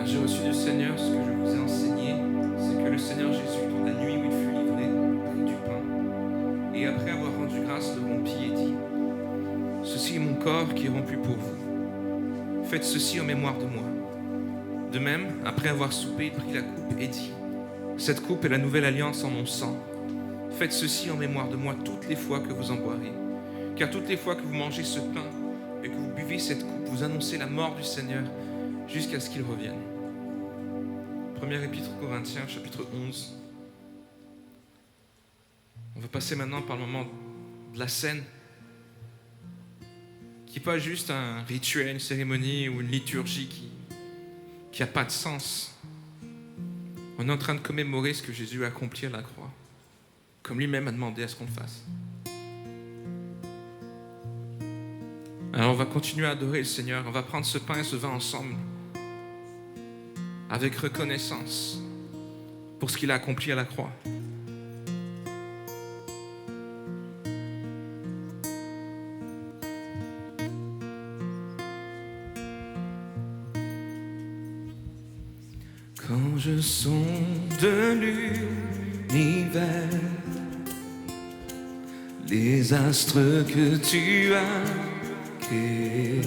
j'ai reçu du Seigneur ce que je vous ai enseigné, c'est que le Seigneur Jésus, dans la nuit où il fut livré, prit du pain, et après avoir rendu grâce, le rompit et dit : Ceci est mon corps qui est rompu pour vous. Faites ceci en mémoire de moi. De même, après avoir soupé, il prit la coupe et dit : Cette coupe est la nouvelle alliance en mon sang. Faites ceci en mémoire de moi toutes les fois que vous en boirez. Car toutes les fois que vous mangez ce pain et que vous buvez cette coupe, vous annoncez la mort du Seigneur jusqu'à ce qu'il revienne. Première épître aux Corinthiens, chapitre 11. On va passer maintenant par le moment de la scène, qui n'est pas juste un rituel, une cérémonie ou une liturgie qui n'a pas de sens. On est en train de commémorer ce que Jésus a accompli à la croix, comme lui-même a demandé à ce qu'on le fasse. Alors on va continuer à adorer le Seigneur, on va prendre ce pain et ce vin ensemble, avec reconnaissance pour ce qu'il a accompli à la croix. Quand je sonde l'univers, les astres que tu as créés,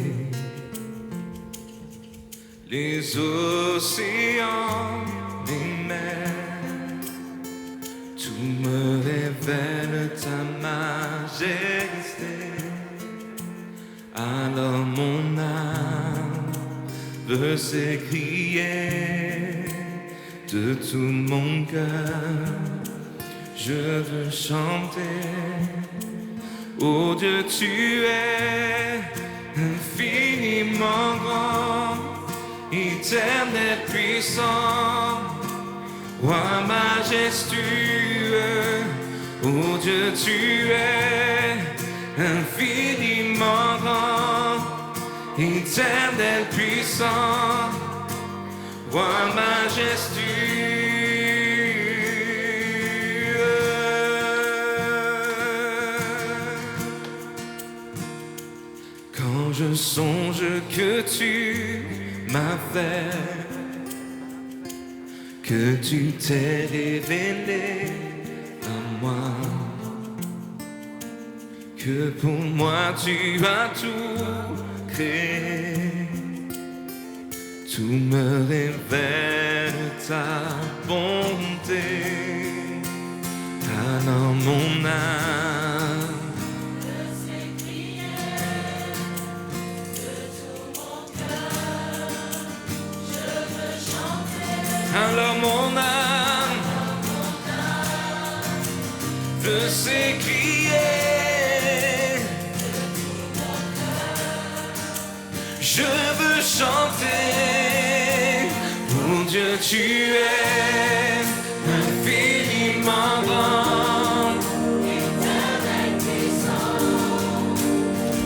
les océans, les mers, tout me révèle ta majesté. Alors mon âme veut s'écrier de tout mon cœur, je veux chanter. Oh Dieu, tu es infiniment grand, éternel puissant, roi majestueux. Oh Dieu, tu es infiniment grand, éternel puissant, roi majestueux. Quand je songe que tu m'as fait, que tu t'es révélé à moi, que pour moi tu as tout créé, tout me révèle ta bonté. Alors mon âme alors mon âme veut s'écrier. Je veux chanter. Mon Dieu, tu es infiniment grand, éternel puissant,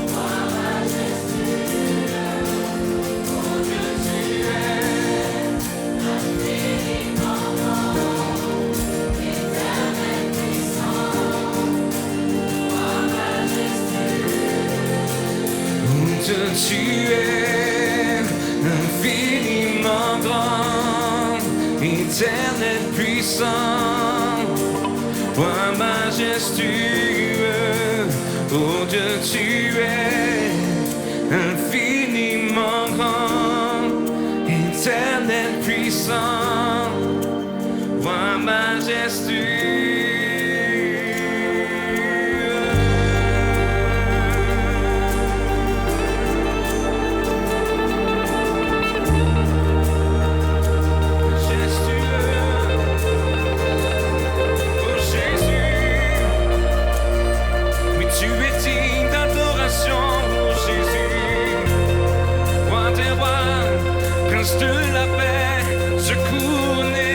roi majestueux. Mon Dieu, tu es infiniment grand, éternel puissant, roi majestueux. Mon Dieu, tu es infiniment grand, éternel puissant, roi majestueux. Oh Dieu, tu es infiniment grand, éternel puissant, roi majestueux. De la paix, je couronné.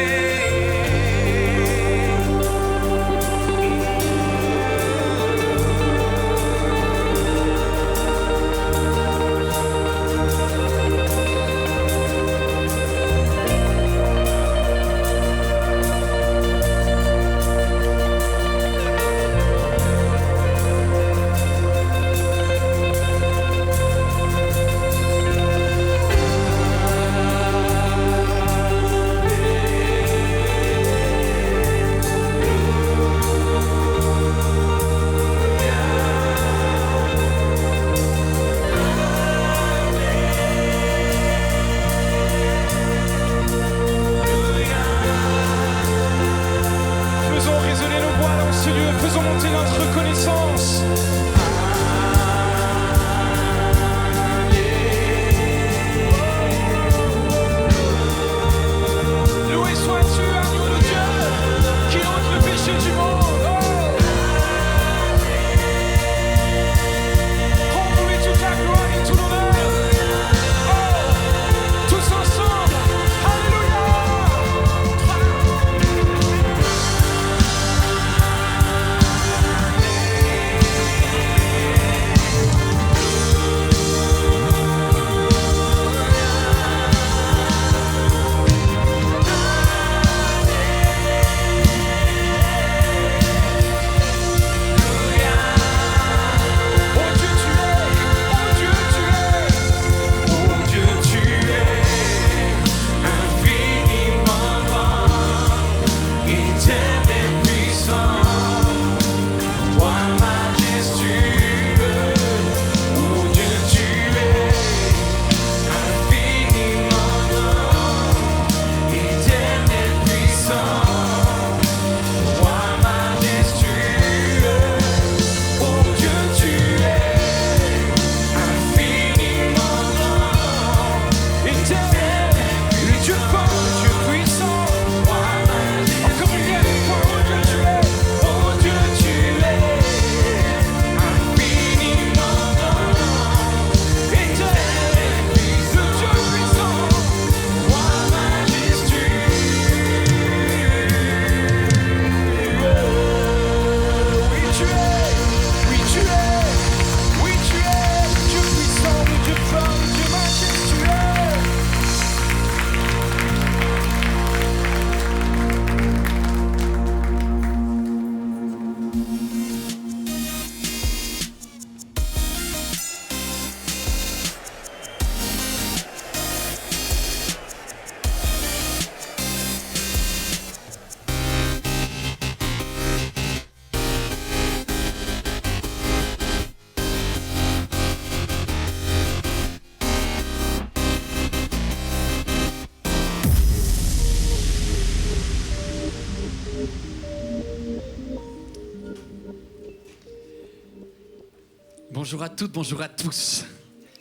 Bonjour à toutes, bonjour à tous.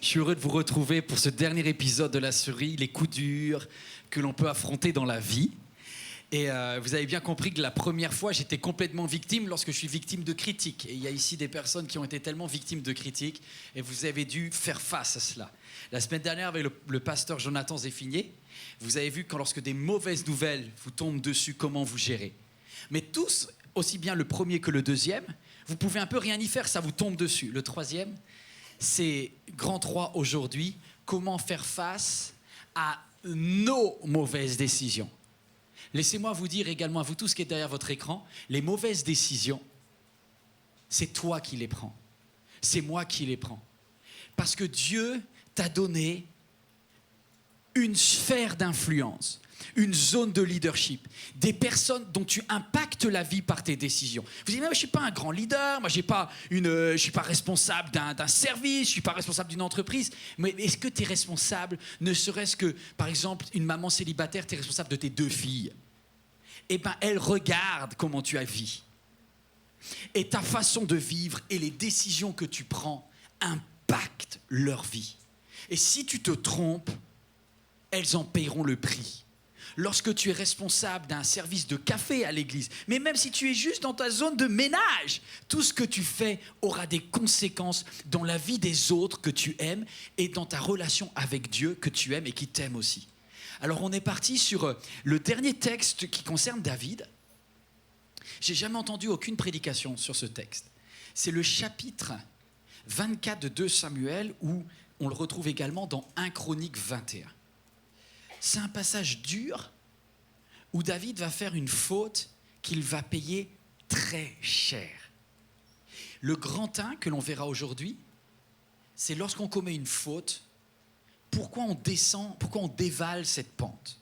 Je suis heureux de vous retrouver pour ce dernier épisode de la série, les coups durs que l'on peut affronter dans la vie. Et vous avez bien compris que la première fois, j'étais complètement victime lorsque je suis victime de critiques. Et il y a ici des personnes qui ont été tellement victimes de critiques et vous avez dû faire face à cela. La semaine dernière, avec le pasteur Jonathan Zeffinier, vous avez vu que lorsque des mauvaises nouvelles vous tombent dessus, comment vous gérez. Mais tous, aussi bien le premier que le deuxième, vous pouvez un peu rien y faire, ça vous tombe dessus. Le troisième, c'est grand 3 aujourd'hui, comment faire face à nos mauvaises décisions. Laissez-moi vous dire également à vous tous qui êtes derrière votre écran, les mauvaises décisions, c'est toi qui les prends. C'est moi qui les prends. Parce que Dieu t'a donné une sphère d'influence, une zone de leadership, des personnes dont tu impactes la vie par tes décisions. Vous dites, mais je ne suis pas un grand leader, moi je ne suis pas responsable d'un service, je ne suis pas responsable d'une entreprise. Mais est-ce que tu es responsable, ne serait-ce que, par exemple, une maman célibataire, tu es responsable de tes 2 filles. Eh bien, elle regarde comment tu as vécu. Et ta façon de vivre et les décisions que tu prends impactent leur vie. Et si tu te trompes, elles en paieront le prix. Lorsque tu es responsable d'un service de café à l'église, mais même si tu es juste dans ta zone de ménage, tout ce que tu fais aura des conséquences dans la vie des autres que tu aimes et dans ta relation avec Dieu que tu aimes et qui t'aime aussi. Alors on est parti sur le dernier texte qui concerne David. J'ai jamais entendu aucune prédication sur ce texte. C'est le chapitre 24 de 2 Samuel où on le retrouve également dans 1 Chronique 21. C'est un passage dur où David va faire une faute qu'il va payer très cher. Le grand 1 que l'on verra aujourd'hui, c'est lorsqu'on commet une faute, pourquoi on descend, pourquoi on dévale cette pente.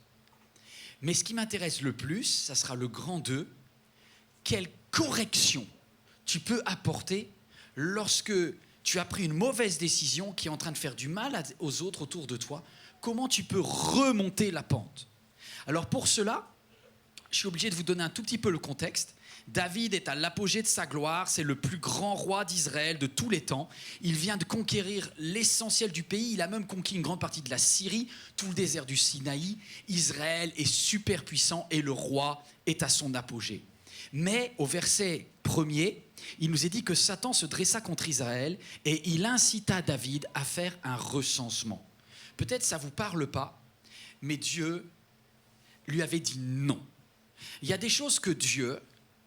Mais ce qui m'intéresse le plus, ça sera le grand 2, quelle correction tu peux apporter lorsque tu as pris une mauvaise décision qui est en train de faire du mal aux autres autour de toi. Comment tu peux remonter la pente? Alors pour cela, je suis obligé de vous donner un tout petit peu le contexte. David est à l'apogée de sa gloire, c'est le plus grand roi d'Israël de tous les temps. Il vient de conquérir l'essentiel du pays, il a même conquis une grande partie de la Syrie, tout le désert du Sinaï. Israël est super puissant et le roi est à son apogée. Mais au verset 1er, il nous est dit que Satan se dressa contre Israël et il incita David à faire un recensement. Peut-être ça ne vous parle pas, mais Dieu lui avait dit non. Il y a des choses que Dieu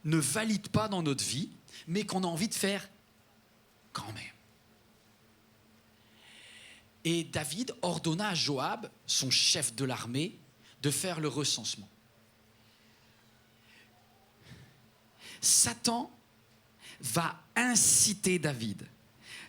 ne valide pas dans notre vie, mais qu'on a envie de faire quand même. Et David ordonna à Joab, son chef de l'armée, de faire le recensement. Satan va inciter David.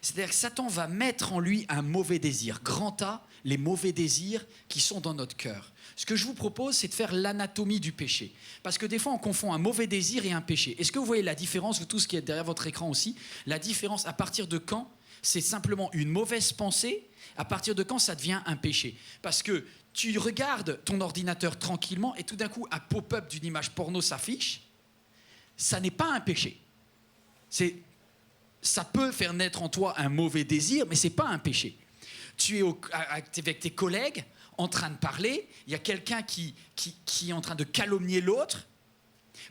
C'est-à-dire que Satan va mettre en lui un mauvais désir. Grand A, les mauvais désirs qui sont dans notre cœur. Ce que je vous propose, c'est de faire l'anatomie du péché. Parce que des fois, on confond un mauvais désir et un péché. Est-ce que vous voyez la différence, vous tous qui êtes derrière votre écran aussi? La différence, à partir de quand c'est simplement une mauvaise pensée, à partir de quand ça devient un péché? Parce que tu regardes ton ordinateur tranquillement et tout d'un coup, un pop-up d'une image porno s'affiche. Ça n'est pas un péché. Ça peut faire naître en toi un mauvais désir, mais ce n'est pas un péché. Tu es avec tes collègues, en train de parler, il y a quelqu'un qui est en train de calomnier l'autre.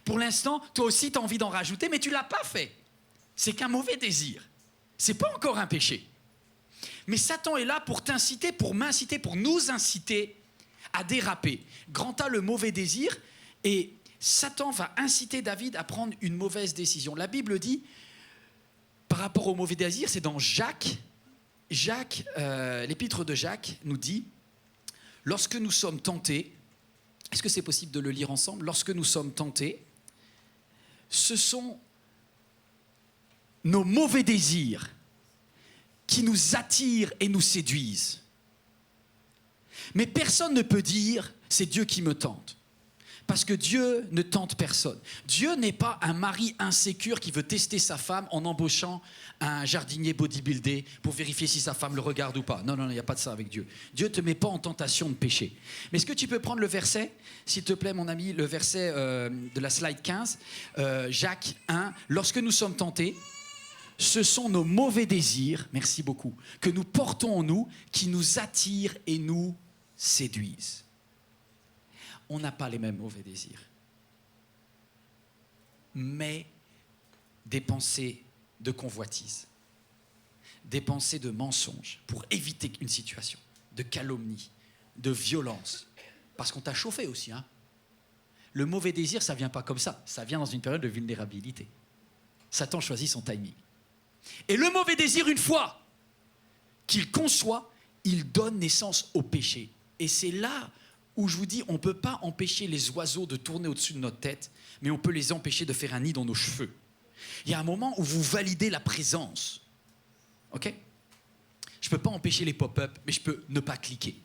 Pour l'instant, toi aussi, tu as envie d'en rajouter, mais tu ne l'as pas fait. C'est qu'un mauvais désir. Ce n'est pas encore un péché. Mais Satan est là pour t'inciter, pour m'inciter, pour nous inciter à déraper. Grand A, le mauvais désir, et Satan va inciter David à prendre une mauvaise décision. La Bible dit, par rapport au mauvais désir, c'est dans Jacques, l'épître de Jacques nous dit, lorsque nous sommes tentés, est-ce que c'est possible de le lire ensemble? Lorsque nous sommes tentés, ce sont nos mauvais désirs qui nous attirent et nous séduisent. Mais personne ne peut dire, c'est Dieu qui me tente. Parce que Dieu ne tente personne. Dieu n'est pas un mari insécure qui veut tester sa femme en embauchant un jardinier bodybuildé pour vérifier si sa femme le regarde ou pas. Non, il n'y a pas de ça avec Dieu. Dieu ne te met pas en tentation de péché. Mais est-ce que tu peux prendre le verset, s'il te plaît mon ami, le verset de la slide 15, Jacques 1, lorsque nous sommes tentés, ce sont nos mauvais désirs, merci beaucoup, que nous portons en nous, qui nous attirent et nous séduisent. On n'a pas les mêmes mauvais désirs. Mais des pensées de convoitise, des pensées de mensonge pour éviter une situation, de calomnie, de violence. Parce qu'on t'a chauffé aussi, hein. Le mauvais désir, ça ne vient pas comme ça vient dans une période de vulnérabilité. Satan choisit son timing. Et le mauvais désir, une fois qu'il conçoit, il donne naissance au péché. Et c'est là où je vous dis, on ne peut pas empêcher les oiseaux de tourner au-dessus de notre tête, mais on peut les empêcher de faire un nid dans nos cheveux. Il y a un moment où vous validez la présence. OK ? Je ne peux pas empêcher les pop-up, mais je peux ne pas cliquer.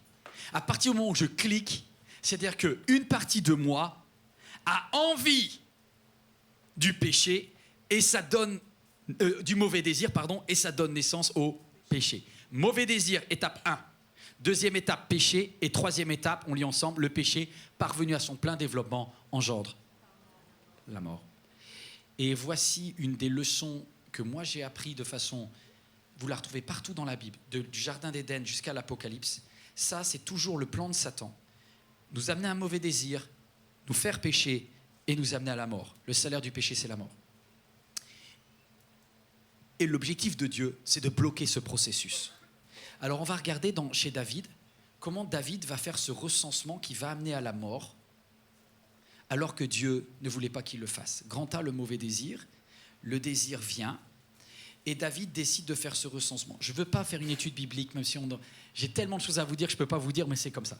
À partir du moment où je clique, c'est-à-dire qu'une partie de moi a envie du péché et ça donne du mauvais désir, et ça donne naissance au péché. Mauvais désir, étape 1. Deuxième étape, péché. Et troisième étape, on lit ensemble, le péché, parvenu à son plein développement, engendre la mort. Et voici une des leçons que moi j'ai appris de façon... Vous la retrouvez partout dans la Bible, du Jardin d'Éden jusqu'à l'Apocalypse. Ça, c'est toujours le plan de Satan. Nous amener à un mauvais désir, nous faire pécher et nous amener à la mort. Le salaire du péché, c'est la mort. Et l'objectif de Dieu, c'est de bloquer ce processus. Alors, on va regarder chez David, comment David va faire ce recensement qui va amener à la mort, alors que Dieu ne voulait pas qu'il le fasse. Grand A, le mauvais désir. Le désir vient. Et David décide de faire ce recensement. Je ne veux pas faire une étude biblique, même si j'ai tellement de choses à vous dire que je ne peux pas vous dire, mais c'est comme ça.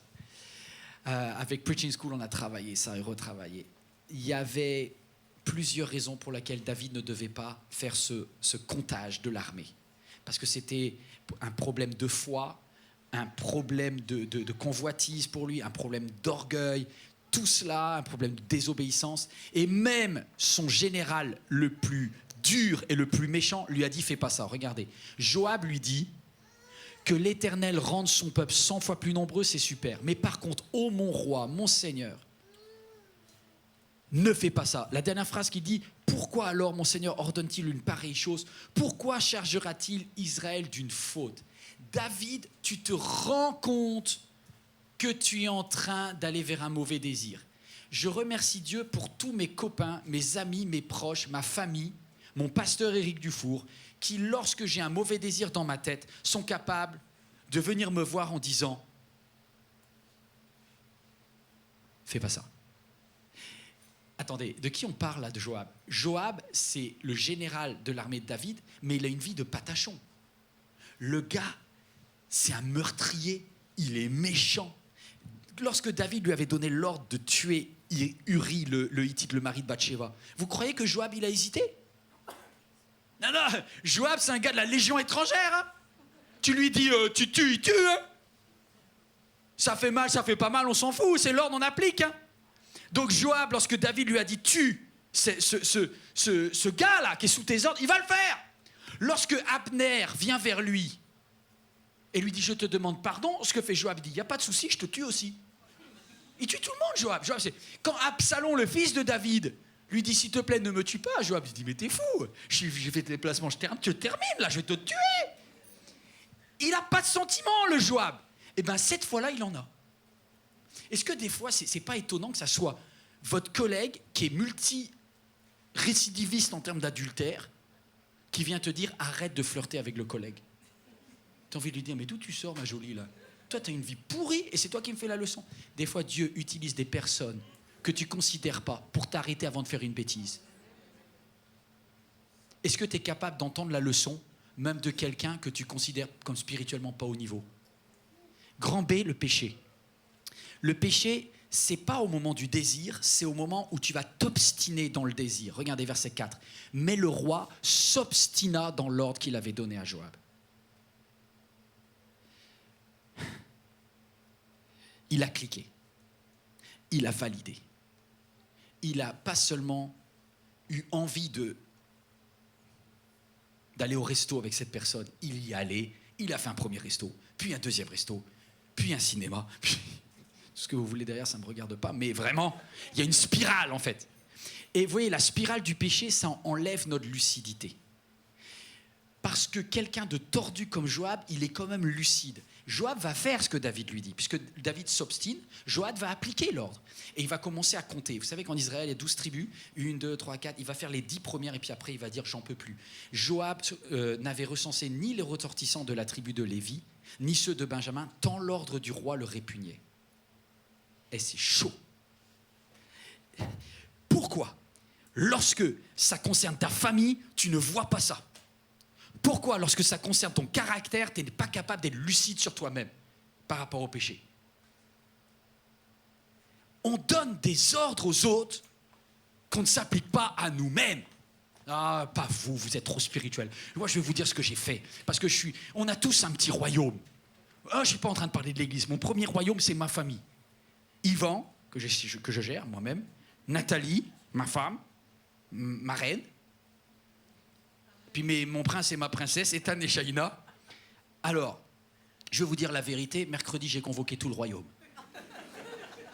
Avec Preaching School, on a travaillé ça et retravaillé. Il y avait plusieurs raisons pour lesquelles David ne devait pas faire ce comptage de l'armée. Parce que c'était un problème de foi, un problème de convoitise pour lui, un problème d'orgueil, tout cela, un problème de désobéissance. Et même son général le plus dur et le plus méchant lui a dit « fais pas ça ». Regardez, Joab lui dit que l'Éternel rende son peuple 100 fois plus nombreux, c'est super. Mais par contre, ô mon roi, mon Seigneur, ne fais pas ça. La dernière phrase qu'il dit, pourquoi alors mon Seigneur ordonne-t-il une pareille chose? Pourquoi chargera-t-il Israël d'une faute? David, tu te rends compte que tu es en train d'aller vers un mauvais désir. Je remercie Dieu pour tous mes copains, mes amis, mes proches, ma famille, mon pasteur Éric Dufour, qui, lorsque j'ai un mauvais désir dans ma tête, sont capables de venir me voir en disant « Fais pas ça ». Attendez, de qui on parle là de Joab? Joab, c'est le général de l'armée de David, mais il a une vie de patachon. Le gars, c'est un meurtrier, il est méchant. Lorsque David lui avait donné l'ordre de tuer Uri, le Hittite, le mari de Bathsheba, vous croyez que Joab, il a hésité? Non, Joab, c'est un gars de la Légion étrangère. Hein. Tu lui dis, tu tues, il tue. Hein. Ça fait mal, ça fait pas mal, on s'en fout, c'est l'ordre, on applique. Hein. Donc Joab, lorsque David lui a dit, tue ce gars-là qui est sous tes ordres, il va le faire. Lorsque Abner vient vers lui et lui dit, je te demande pardon, ce que fait Joab, il dit, il n'y a pas de souci, je te tue aussi. Il tue tout le monde, Joab. Joab, c'est... Quand Absalom, le fils de David, lui dit, s'il te plaît, ne me tue pas, Joab, il dit, mais t'es fou, j'ai fait tes déplacements, je te termine, là, je vais te tuer. Il n'a pas de sentiment, le Joab. Eh bien, cette fois-là, il en a. Est-ce que des fois, c'est pas étonnant que ça soit votre collègue qui est multi-récidiviste en termes d'adultère, qui vient te dire, arrête de flirter avec le collègue. Tu as envie de lui dire, mais d'où tu sors, ma jolie, là? Toi, tu as une vie pourrie et c'est toi qui me fais la leçon. Des fois, Dieu utilise des personnes que tu ne considères pas pour t'arrêter avant de faire une bêtise. Est-ce que tu es capable d'entendre la leçon, même de quelqu'un que tu considères comme spirituellement pas au niveau? Grand B, le péché. Le péché, c'est pas au moment du désir, c'est au moment où tu vas t'obstiner dans le désir. Regardez verset 4. Mais le roi s'obstina dans l'ordre qu'il avait donné à Joab. Il a cliqué. Il a validé. Il n'a pas seulement eu envie d'aller au resto avec cette personne. Il y allait, il a fait un premier resto, puis un deuxième resto, puis un cinéma. Puis... Tout ce que vous voulez derrière, ça ne me regarde pas. Mais vraiment, il y a une spirale, en fait. Et vous voyez, la spirale du péché, ça enlève notre lucidité. Parce que quelqu'un de tordu comme Joab, il est quand même lucide. Joab va faire ce que David lui dit. Puisque David s'obstine, Joab va appliquer l'ordre. Et il va commencer à compter. Vous savez qu'en Israël, il y a 12 tribus. 1, 2, 3, 4. Il va faire les 10 premières et puis après, il va dire « j'en peux plus ». Joab n'avait recensé ni les ressortissants de la tribu de Lévi, ni ceux de Benjamin, tant l'ordre du roi le répugnait. Et c'est chaud. Pourquoi ? Lorsque ça concerne ta famille, tu ne vois pas ça. Pourquoi, lorsque ça concerne ton caractère, tu n'es pas capable d'être lucide sur toi-même par rapport au péché? On donne des ordres aux autres qu'on ne s'applique pas à nous-mêmes. Ah, pas vous, vous êtes trop spirituel. Moi, je vais vous dire ce que j'ai fait. Parce que on a tous un petit royaume. Ah, je ne suis pas en train de parler de l'église. Mon premier royaume, c'est ma famille. Yvan, que je gère moi-même. Nathalie, ma femme, ma reine. Puis mon prince et ma princesse, Ethan et Shaina. Alors, je vais vous dire la vérité, mercredi, j'ai convoqué tout le royaume.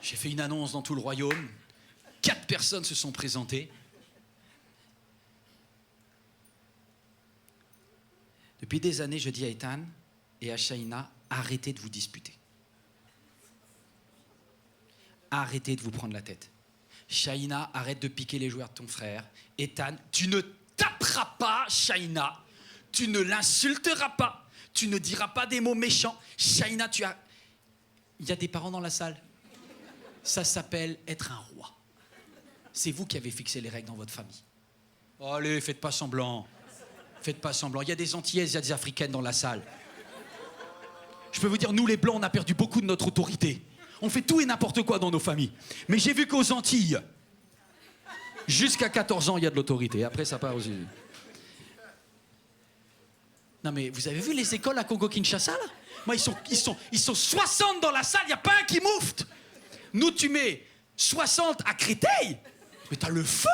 J'ai fait une annonce dans tout le royaume. 4 personnes se sont présentées. Depuis des années, je dis à Ethan et à Shaina, arrêtez de vous disputer. Arrêtez de vous prendre la tête. Shaina, arrête de piquer les joueurs de ton frère. Ethan, tu ne taperas pas Shaina, tu ne l'insulteras pas, tu ne diras pas des mots méchants. Shaina, il y a des parents dans la salle. Ça s'appelle être un roi. C'est vous qui avez fixé les règles dans votre famille. Allez, faites pas semblant. Faites pas semblant. Il y a des Antillaises, il y a des Africaines dans la salle. Je peux vous dire, nous les Blancs, on a perdu beaucoup de notre autorité. On fait tout et n'importe quoi dans nos familles. Mais j'ai vu qu'aux Antilles, jusqu'à 14 ans, il y a de l'autorité. Après, ça part aussi. Non, mais vous avez vu les écoles à Congo-Kinshasa, là? Moi, ils sont 60 dans la salle, il n'y a pas un qui moufte. Nous, tu mets 60 à Créteil, mais t'as le feu.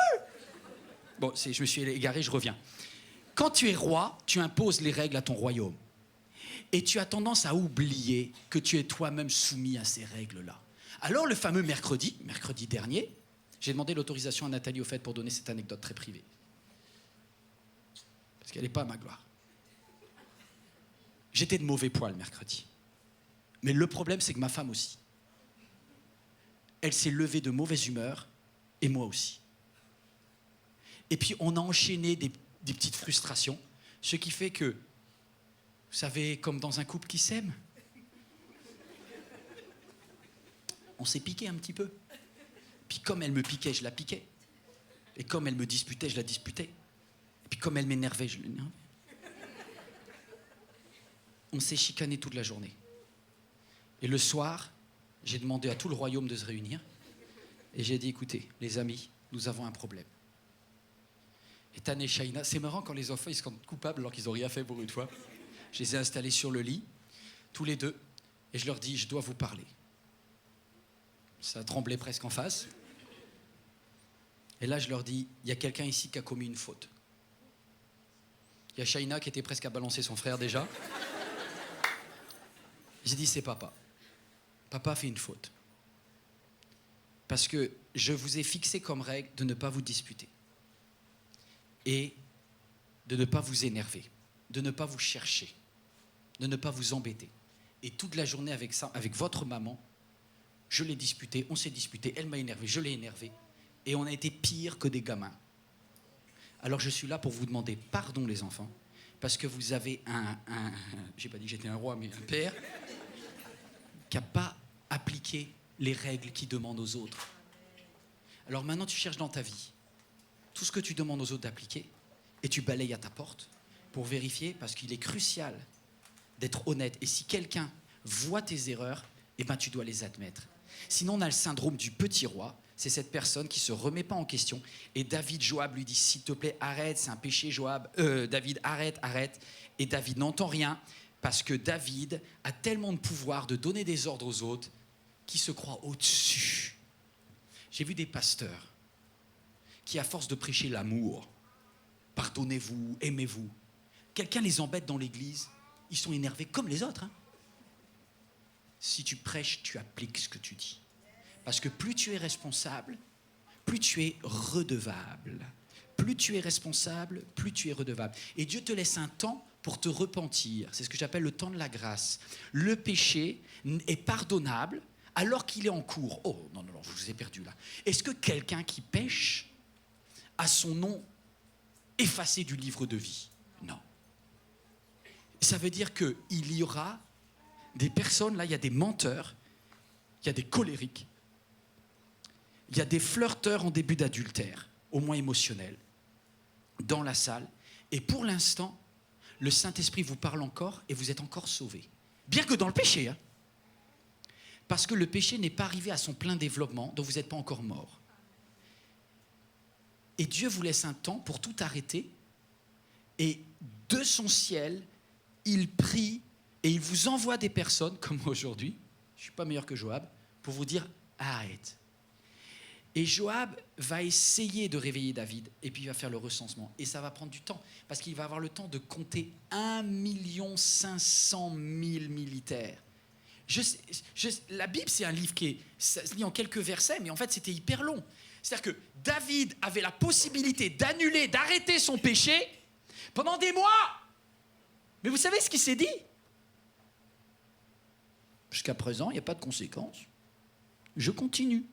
Bon, je me suis égaré, je reviens. Quand tu es roi, tu imposes les règles à ton royaume. Et tu as tendance à oublier que tu es toi-même soumis à ces règles-là. Alors, le fameux mercredi dernier, j'ai demandé l'autorisation à Nathalie, au fait, pour donner cette anecdote très privée. Parce qu'elle n'est pas à ma gloire. J'étais de mauvais poil mercredi. Mais le problème, c'est que ma femme aussi. Elle s'est levée de mauvaise humeur, et moi aussi. Et puis, on a enchaîné des petites frustrations, ce qui fait que, vous savez, comme dans un couple qui s'aime, on s'est piqué un petit peu. Puis comme elle me piquait, je la piquais. Et comme elle me disputait, je la disputais. Et puis comme elle m'énervait, je l'énervais. On s'est chicané toute la journée. Et le soir, j'ai demandé à tout le royaume de se réunir. Et j'ai dit, écoutez, les amis, nous avons un problème. Ethan et Shaina, c'est marrant quand les enfants ils se sentent coupables alors qu'ils n'ont rien fait pour une fois. Je les ai installés sur le lit, tous les deux, et je leur dis, je dois vous parler. Ça tremblait presque en face. Et là, je leur dis, il y a quelqu'un ici qui a commis une faute. Il y a Shaina qui était presque à balancer son frère déjà. J'ai dit, c'est papa. Papa a fait une faute. Parce que je vous ai fixé comme règle de ne pas vous disputer. Et de ne pas vous énerver. De ne pas vous chercher. De ne pas vous embêter. Et toute la journée avec votre maman, je l'ai disputé, on s'est disputé, elle m'a énervé, je l'ai énervé. Et on a été pire que des gamins. Alors je suis là pour vous demander pardon les enfants, parce que vous avez j'ai pas dit que j'étais un roi, mais un père, qui n'a pas appliqué les règles qu'il demande aux autres. Alors maintenant tu cherches dans ta vie tout ce que tu demandes aux autres d'appliquer, et tu balayes à ta porte pour vérifier, parce qu'il est crucial d'être honnête. Et si quelqu'un voit tes erreurs, eh ben, tu dois les admettre. Sinon, on a le syndrome du petit roi. C'est cette personne qui ne se remet pas en question. Et Joab lui dit, s'il te plaît, arrête, c'est un péché, David, arrête. Et David n'entend rien, parce que David a tellement de pouvoir de donner des ordres aux autres qu'il se croit au-dessus. J'ai vu des pasteurs qui, à force de prêcher l'amour, pardonnez-vous, aimez-vous, quelqu'un les embête dans l'église, ils sont énervés comme les autres. Si tu prêches, tu appliques ce que tu dis. Parce que plus tu es responsable, plus tu es redevable. Plus tu es responsable, plus tu es redevable. Et Dieu te laisse un temps pour te repentir. C'est ce que j'appelle le temps de la grâce. Le péché est pardonnable alors qu'il est en cours. Oh, non, je vous ai perdu là. Est-ce que quelqu'un qui pêche a son nom effacé du livre de vie? Non. Ça veut dire qu'il y aura des personnes, là, il y a des menteurs, il y a des colériques, il y a des flirteurs en début d'adultère, au moins émotionnel, dans la salle. Et pour l'instant, le Saint-Esprit vous parle encore et vous êtes encore sauvés. Bien que dans le péché, hein. Parce que le péché n'est pas arrivé à son plein développement, donc vous n'êtes pas encore mort. Et Dieu vous laisse un temps pour tout arrêter. Et de son ciel, il prie et il vous envoie des personnes, comme aujourd'hui, je ne suis pas meilleur que Joab, pour vous dire arrête. Et Joab va essayer de réveiller David et puis il va faire le recensement. Et ça va prendre du temps parce qu'il va avoir le temps de compter 1 500 000 militaires. La Bible, c'est un livre ça se lit en quelques versets, mais en fait, c'était hyper long. C'est-à-dire que David avait la possibilité d'annuler, d'arrêter son péché pendant des mois. Mais vous savez ce qu'il s'est dit? Jusqu'à présent, il n'y a pas de conséquences. Je continue.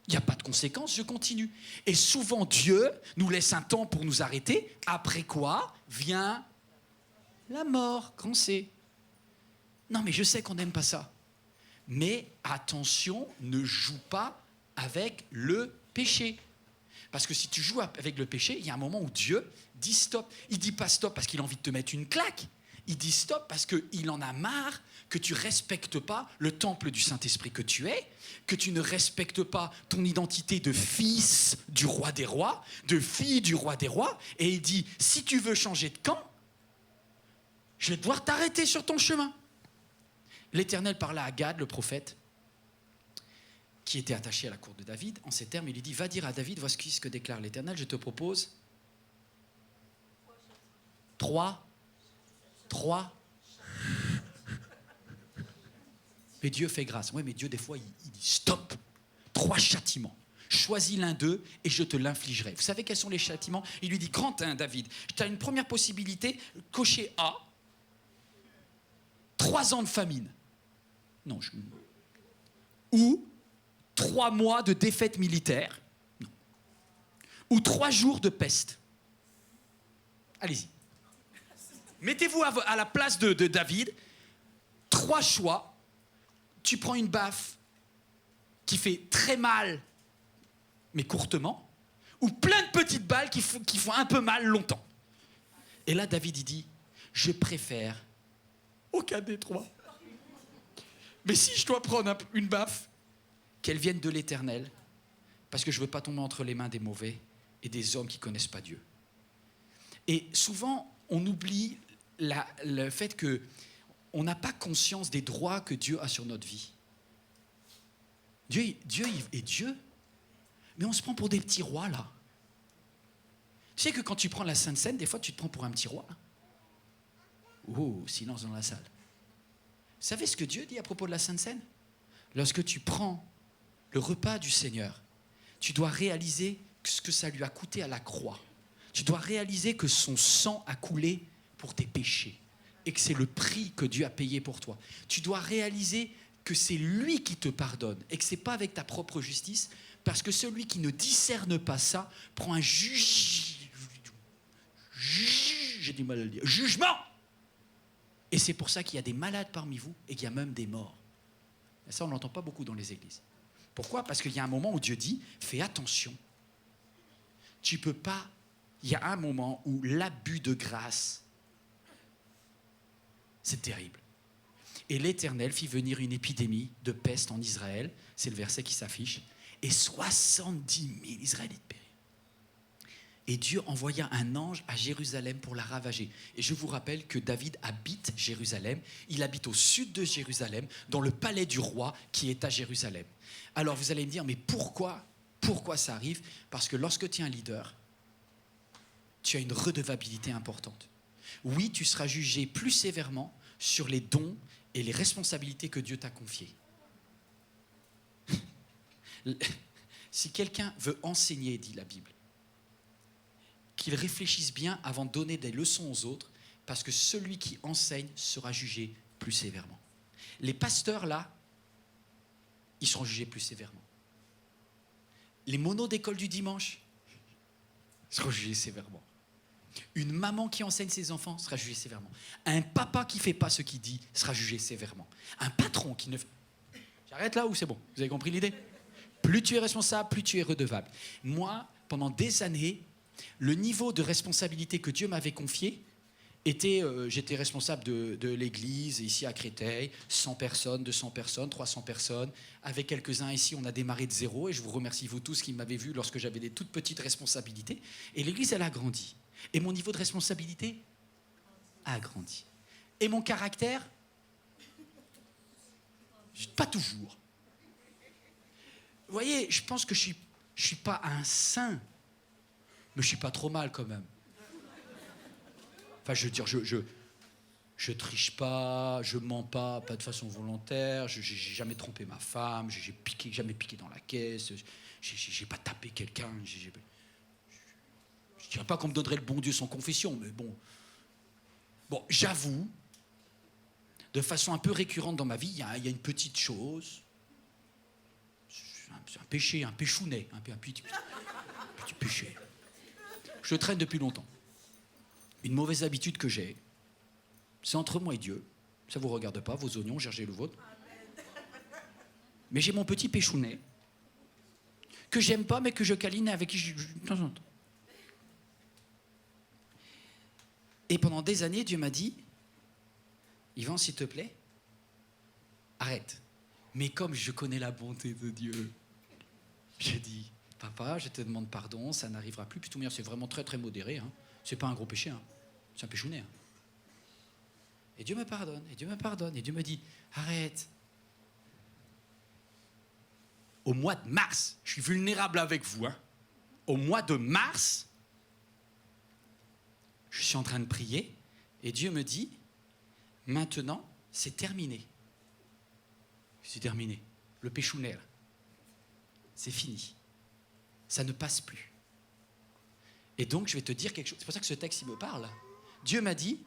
Il n'y a pas de conséquences, je continue. Et souvent, Dieu nous laisse un temps pour nous arrêter, après quoi vient la mort, quand c'est. Non, mais je sais qu'on n'aime pas ça. Mais attention, ne joue pas avec le péché. Parce que si tu joues avec le péché, il y a un moment où Dieu dit stop. Il ne dit pas stop parce qu'il a envie de te mettre une claque. Il dit stop parce qu'il en a marre que tu ne respectes pas le temple du Saint-Esprit que tu es, que tu ne respectes pas ton identité de fils du roi des rois, de fille du roi des rois. Et il dit, si tu veux changer de camp, je vais devoir t'arrêter sur ton chemin. L'Éternel parla à Gad, le prophète, qui était attaché à la cour de David. En ces termes, il lui dit, va dire à David, voici ce que déclare l'Éternel, je te propose 3. Mais Dieu fait grâce. Oui, mais Dieu, des fois, il dit stop. 3 châtiments. Choisis l'un d'eux et je te l'infligerai. Vous savez quels sont les châtiments? Il lui dit, grand 1, David, tu as une première possibilité, cocher A, 3 ans de famine. Non, ou 3 mois de défaite militaire. Non. Ou 3 jours de peste. Allez-y. Mettez-vous à la place de David. 3 choix. Tu prends une baffe qui fait très mal, mais courtement, ou plein de petites balles qui font un peu mal longtemps. Et là, David, il dit, je préfère aucun des 3. Mais si je dois prendre une baffe, qu'elle vienne de l'Éternel, parce que je ne veux pas tomber entre les mains des mauvais et des hommes qui ne connaissent pas Dieu. Et souvent, on oublie le fait qu'on n'a pas conscience des droits que Dieu a sur notre vie. Dieu est Dieu, mais on se prend pour des petits rois, là. Tu sais que quand tu prends la Sainte Seine, des fois, tu te prends pour un petit roi. Oh, silence dans la salle. Vous savez ce que Dieu dit à propos de la Sainte Seine? Lorsque tu prends le repas du Seigneur, tu dois réaliser ce que ça lui a coûté à la croix. Tu dois réaliser que son sang a coulé pour tes péchés et que c'est le prix que Dieu a payé pour toi. Tu dois réaliser que c'est lui qui te pardonne et que ce n'est pas avec ta propre justice, parce que celui qui ne discerne pas ça prend un j'ai du mal à le dire, jugement. Et c'est pour ça qu'il y a des malades parmi vous et qu'il y a même des morts. Et ça, on ne l'entend pas beaucoup dans les églises. Pourquoi? Parce qu'il y a un moment où Dieu dit, fais attention. Tu peux pas... Il y a un moment où l'abus de grâce, c'est terrible. Et l'Éternel fit venir une épidémie de peste en Israël, c'est le verset qui s'affiche, et 70 000 Israélites périrent. Et Dieu envoya un ange à Jérusalem pour la ravager. Et je vous rappelle que David habite Jérusalem. Il habite au sud de Jérusalem, dans le palais du roi qui est à Jérusalem. Alors vous allez me dire, mais pourquoi ça arrive? Parce que lorsque tu es un leader, tu as une redevabilité importante. Oui, tu seras jugé plus sévèrement sur les dons et les responsabilités que Dieu t'a confiées. Si quelqu'un veut enseigner, dit la Bible, qu'ils réfléchissent bien avant de donner des leçons aux autres, parce que celui qui enseigne sera jugé plus sévèrement. Les pasteurs, là, ils seront jugés plus sévèrement. Les monos d'école du dimanche seront jugés sévèrement. Une maman qui enseigne ses enfants sera jugée sévèrement. Un papa qui ne fait pas ce qu'il dit sera jugé sévèrement. Un patron qui ne fait... J'arrête là ou c'est bon? Vous avez compris l'idée? Plus tu es responsable, plus tu es redevable. Moi, pendant des années, le niveau de responsabilité que Dieu m'avait confié était... j'étais responsable de l'église ici à Créteil, 100 personnes, 200 personnes, 300 personnes. Avec quelques-uns ici, on a démarré de zéro et je vous remercie vous tous qui m'avez vu lorsque j'avais des toutes petites responsabilités. Et l'église, elle a grandi. Et mon niveau de responsabilité a grandi. Et mon caractère, pas toujours. Vous voyez, je pense que je suis pas un saint, mais je suis pas trop mal quand même. Enfin, je veux dire, je triche pas, je mens pas de façon volontaire, j'ai jamais trompé ma femme, j'ai jamais piqué dans la caisse, j'ai pas tapé quelqu'un, je dirais pas qu'on me donnerait le bon Dieu sans confession, mais bon. Bon, j'avoue, de façon un peu récurrente dans ma vie, il y a une petite chose. C'est un péché, un péchounet, un petit péché. Je le traîne depuis longtemps. Une mauvaise habitude que j'ai, c'est entre moi et Dieu. Ça ne vous regarde pas, vos oignons, cherchez le vôtre. Mais j'ai mon petit péchounet, que j'aime pas, mais que je câline, avec qui de temps en temps. Et pendant des années, Dieu m'a dit, Yvan, s'il te plaît, arrête. Mais comme je connais la bonté de Dieu, j'ai dit, papa, je te demande pardon, ça n'arrivera plus. Puis tout c'est vraiment très très modéré. Hein. C'est pas un gros péché, hein. C'est un péchounet. Hein. Et Dieu me pardonne, et Dieu me pardonne, et Dieu me dit, arrête. Au mois de mars, je suis vulnérable avec vous. Hein. Au mois de mars, je suis en train de prier, et Dieu me dit, maintenant, c'est terminé. C'est terminé. Le péchounet, là, c'est fini. Ça ne passe plus. Et donc, je vais te dire quelque chose. C'est pour ça que ce texte, il me parle. Dieu m'a dit,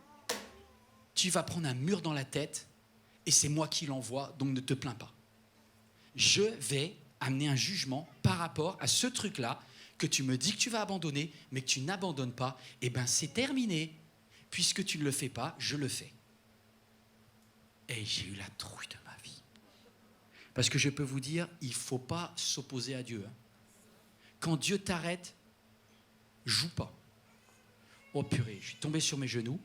tu vas prendre un mur dans la tête, et c'est moi qui l'envoie, donc ne te plains pas. Je vais amener un jugement par rapport à ce truc-là, que tu me dis que tu vas abandonner, mais que tu n'abandonnes pas. Eh bien, c'est terminé. Puisque tu ne le fais pas, je le fais. Et j'ai eu la trouille de ma vie. Parce que je peux vous dire, il ne faut pas s'opposer à Dieu. Hein. Quand Dieu t'arrête, joue pas. Oh purée, je suis tombé sur mes genoux.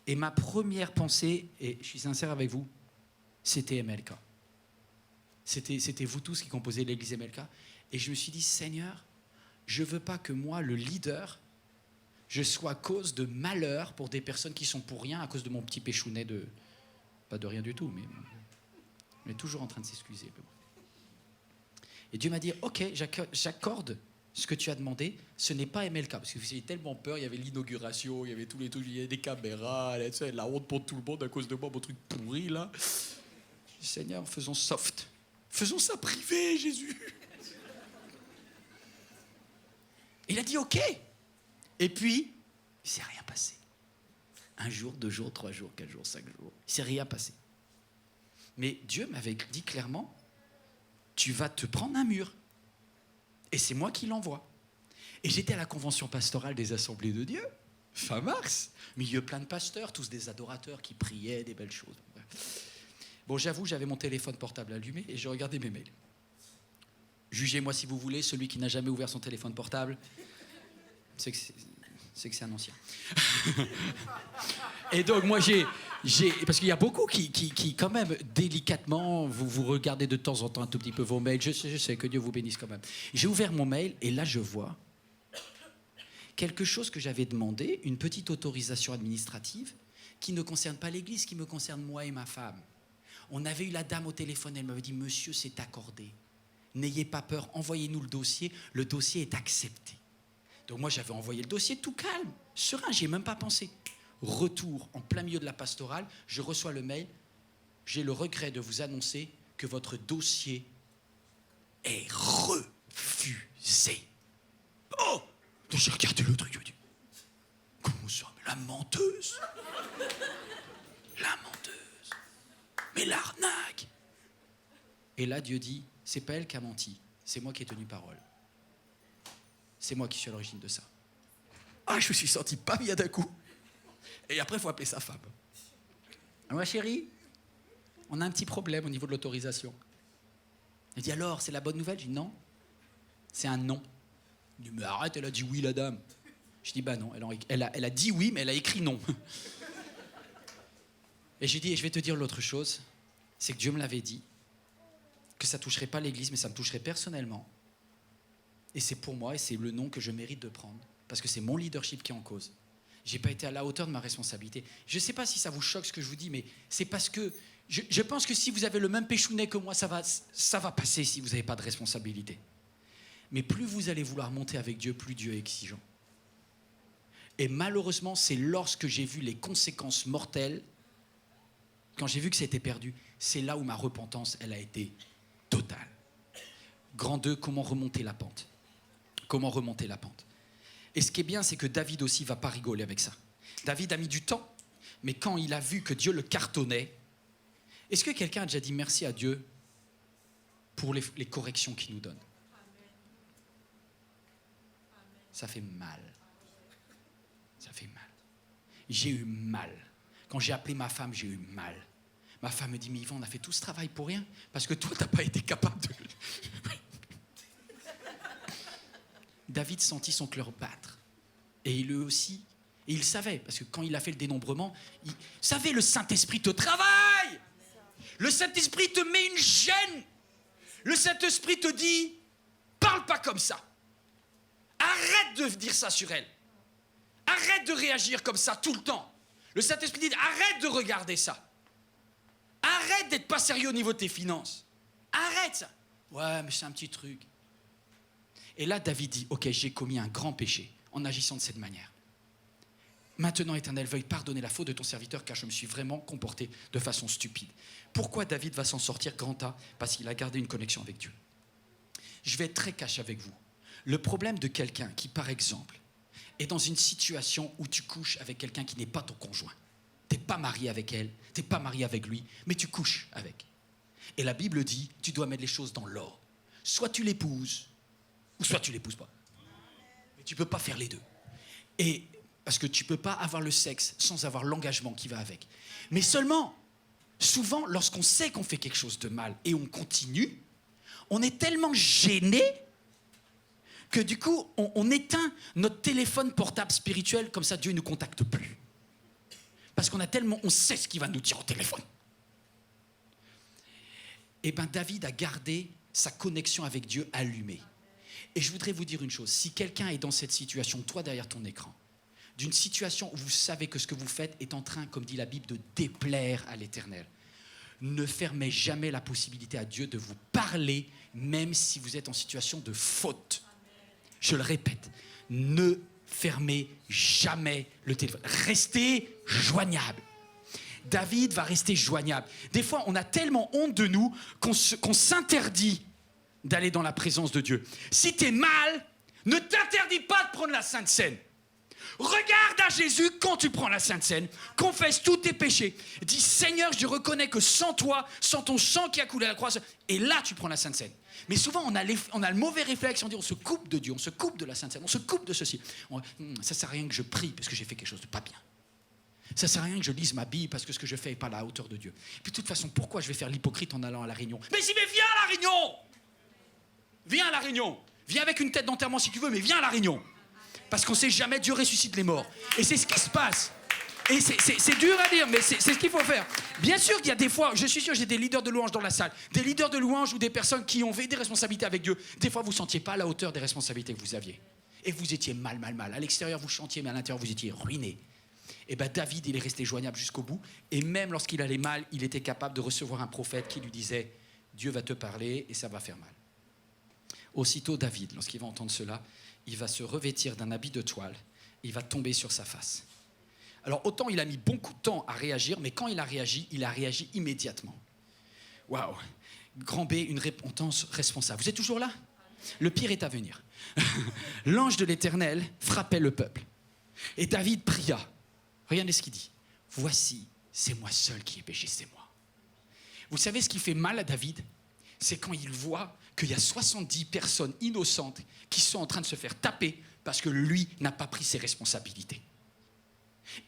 Et ma première pensée, et je suis sincère avec vous, c'était MLK. C'était vous tous qui composez l'église MLK. Et je me suis dit, Seigneur, je ne veux pas que moi, le leader, je sois cause de malheur pour des personnes qui sont pour rien à cause de mon petit péchounet de... Pas de rien du tout, mais toujours en train de s'excuser. Et Dieu m'a dit, ok, j'accorde ce que tu as demandé, ce n'est pas MLK, parce que j'avais tellement peur, il y avait l'inauguration, il y avait tous les trucs, il y avait des caméras, la honte pour tout le monde à cause de moi, mon truc pourri, là. Je dis, Seigneur, faisons soft. Faisons ça privé, Jésus. Il a dit, ok. Et puis, il ne s'est rien passé. 1 jour, 2 jours, 3 jours, 4 jours, 5 jours. Il ne s'est rien passé. Mais Dieu m'avait dit clairement, tu vas te prendre un mur. Et c'est moi qui l'envoie. Et j'étais à la convention pastorale des Assemblées de Dieu, fin mars. Milieu plein de pasteurs, tous des adorateurs qui priaient, des belles choses. Bon, j'avoue, j'avais mon téléphone portable allumé et je regardais mes mails. Jugez-moi si vous voulez, celui qui n'a jamais ouvert son téléphone portable, c'est que c'est un ancien. Et donc, moi, parce qu'il y a beaucoup qui, quand même, délicatement, vous regardez de temps en temps un tout petit peu vos mails. Je sais, que Dieu vous bénisse quand même. J'ai ouvert mon mail et là, je vois quelque chose que j'avais demandé, une petite autorisation administrative qui ne concerne pas l'Église, qui me concerne moi et ma femme. On avait eu la dame au téléphone, elle m'avait dit « Monsieur, c'est accordé. N'ayez pas peur, envoyez-nous le dossier est accepté. » Donc moi, j'avais envoyé le dossier tout calme, serein, j'y ai même pas pensé. Retour, en plein milieu de la pastorale, je reçois le mail. J'ai le regret de vous annoncer que votre dossier est refusé. Oh! J'ai regardé le truc, je me dis, Comment ça? Mais la menteuse. La menteuse. Mais l'arnaque. Et là, Dieu dit, c'est pas elle qui a menti, c'est moi qui ai tenu parole. C'est moi qui suis à l'origine de ça. Ah, je me suis senti pas bien d'un coup. Et après, il faut appeler sa femme. Ouais, chérie, on a un petit problème au niveau de l'autorisation. Elle dit, alors, c'est la bonne nouvelle? Je dis, non, c'est un non. Elle dit, mais arrête, elle a dit oui, la dame. Je dis, bah non, elle a dit oui, mais elle a écrit non. Et j'ai dit, et je vais te dire l'autre chose, c'est que Dieu me l'avait dit, que ça ne toucherait pas l'Église, mais ça me toucherait personnellement. Et c'est pour moi, et c'est le nom que je mérite de prendre, parce que c'est mon leadership qui est en cause. Je n'ai pas été à la hauteur de ma responsabilité. Je ne sais pas si ça vous choque ce que je vous dis, mais c'est parce que je pense que si vous avez le même péchounet que moi, ça va passer si vous n'avez pas de responsabilité. Mais plus vous allez vouloir monter avec Dieu, plus Dieu est exigeant. Et malheureusement, c'est lorsque j'ai vu les conséquences mortelles, quand j'ai vu que c'était perdu, c'est là où ma repentance, elle a été totale. Grand 2, comment remonter la pente? Comment remonter la pente? Et ce qui est bien, c'est que David aussi ne va pas rigoler avec ça. David a mis du temps, mais quand il a vu que Dieu le cartonnait, est-ce que quelqu'un a déjà dit merci à Dieu pour les corrections qu'il nous donne? Ça fait mal. Ça fait mal. J'ai eu mal. Quand j'ai appelé ma femme, j'ai eu mal. Ma femme me dit, mais Yvan, on a fait tout ce travail pour rien, parce que toi, tu n'as pas été capable de... David sentit son cœur battre. Et il aussi, et il savait, parce que quand il a fait le dénombrement, il savait, le Saint-Esprit te travaille. Le Saint-Esprit te met une gêne. Le Saint-Esprit te dit, parle pas comme ça. Arrête de dire ça sur elle. Arrête de réagir comme ça tout le temps. Le Saint-Esprit dit, arrête de regarder ça. Arrête d'être pas sérieux au niveau de tes finances. Arrête ça. Ouais, mais c'est un petit truc. Et là, David dit, ok, j'ai commis un grand péché en agissant de cette manière. Maintenant, Éternel, veuille pardonner la faute de ton serviteur, car je me suis vraiment comporté de façon stupide. Pourquoi David va s'en sortir grand A? Parce qu'il a gardé une connexion avec Dieu. Je vais être très cash avec vous. Le problème de quelqu'un qui, par exemple, est dans une situation où tu couches avec quelqu'un qui n'est pas ton conjoint. Tu n'es pas marié avec elle, tu n'es pas marié avec lui, mais tu couches avec. Et la Bible dit, tu dois mettre les choses dans l'ordre. Soit tu l'épouses, ou soit tu l'épouses pas. Mais tu ne peux pas faire les deux. Et parce que tu ne peux pas avoir le sexe sans avoir l'engagement qui va avec. Mais seulement, souvent, lorsqu'on sait qu'on fait quelque chose de mal et on continue, on est tellement gêné que du coup, on éteint notre téléphone portable spirituel, comme ça Dieu ne nous contacte plus. Parce on sait ce qu'il va nous dire au téléphone. Et bien David a gardé sa connexion avec Dieu allumée. Et je voudrais vous dire une chose, si quelqu'un est dans cette situation, toi derrière ton écran, d'une situation où vous savez que ce que vous faites est en train, comme dit la Bible, de déplaire à l'Éternel, ne fermez jamais la possibilité à Dieu de vous parler, même si vous êtes en situation de faute. Je le répète, ne fermez jamais le téléphone. Restez joignable. David va rester joignable. Des fois, on a tellement honte de nous qu'on s'interdit d'aller dans la présence de Dieu. Si tu es mal, ne t'interdis pas de prendre la Sainte Seine. Regarde à Jésus quand tu prends la Sainte Seine, confesse tous tes péchés, dis Seigneur, je reconnais que sans toi, sans ton sang qui a coulé à la croix, et là tu prends la Sainte Seine. Mais souvent on a le mauvais réflexe, on dit on se coupe de Dieu, on se coupe de la Sainte Seine, on se coupe de ceci. Ça sert à rien que je prie parce que j'ai fait quelque chose de pas bien. Ça sert à rien que je lise ma Bible parce que ce que je fais n'est pas à la hauteur de Dieu. Puis de toute façon, pourquoi je vais faire l'hypocrite en allant à la réunion? Mais viens à la réunion! Viens à la réunion. Viens avec une tête d'enterrement si tu veux, mais viens à la réunion. Parce qu'on ne sait jamais, Dieu ressuscite les morts. Et c'est ce qui se passe. Et c'est dur à dire, mais c'est ce qu'il faut faire. Bien sûr qu'il y a des fois, je suis sûr, j'ai des leaders de louange dans la salle, des leaders de louange ou des personnes qui ont des responsabilités avec Dieu. Des fois, vous ne sentiez pas à la hauteur des responsabilités que vous aviez. Et vous étiez mal. À l'extérieur, vous chantiez, mais à l'intérieur, vous étiez ruiné. Et bien, David, il est resté joignable jusqu'au bout. Et même lorsqu'il allait mal, il était capable de recevoir un prophète qui lui disait « Dieu va te parler et ça va faire mal ». Aussitôt, David, lorsqu'il va entendre cela, il va se revêtir d'un habit de toile, il va tomber sur sa face. Alors autant il a mis beaucoup de temps à réagir, mais quand il a réagi immédiatement. Waouh! Grand B, une repentance responsable. Vous êtes toujours là? Le pire est à venir. L'ange de l'Éternel frappait le peuple. Et David pria. Regardez ce qu'il dit. Voici, c'est moi seul qui ai péché, c'est moi. Vous savez ce qui fait mal à David? C'est quand il voit qu'il y a 70 personnes innocentes qui sont en train de se faire taper parce que lui n'a pas pris ses responsabilités.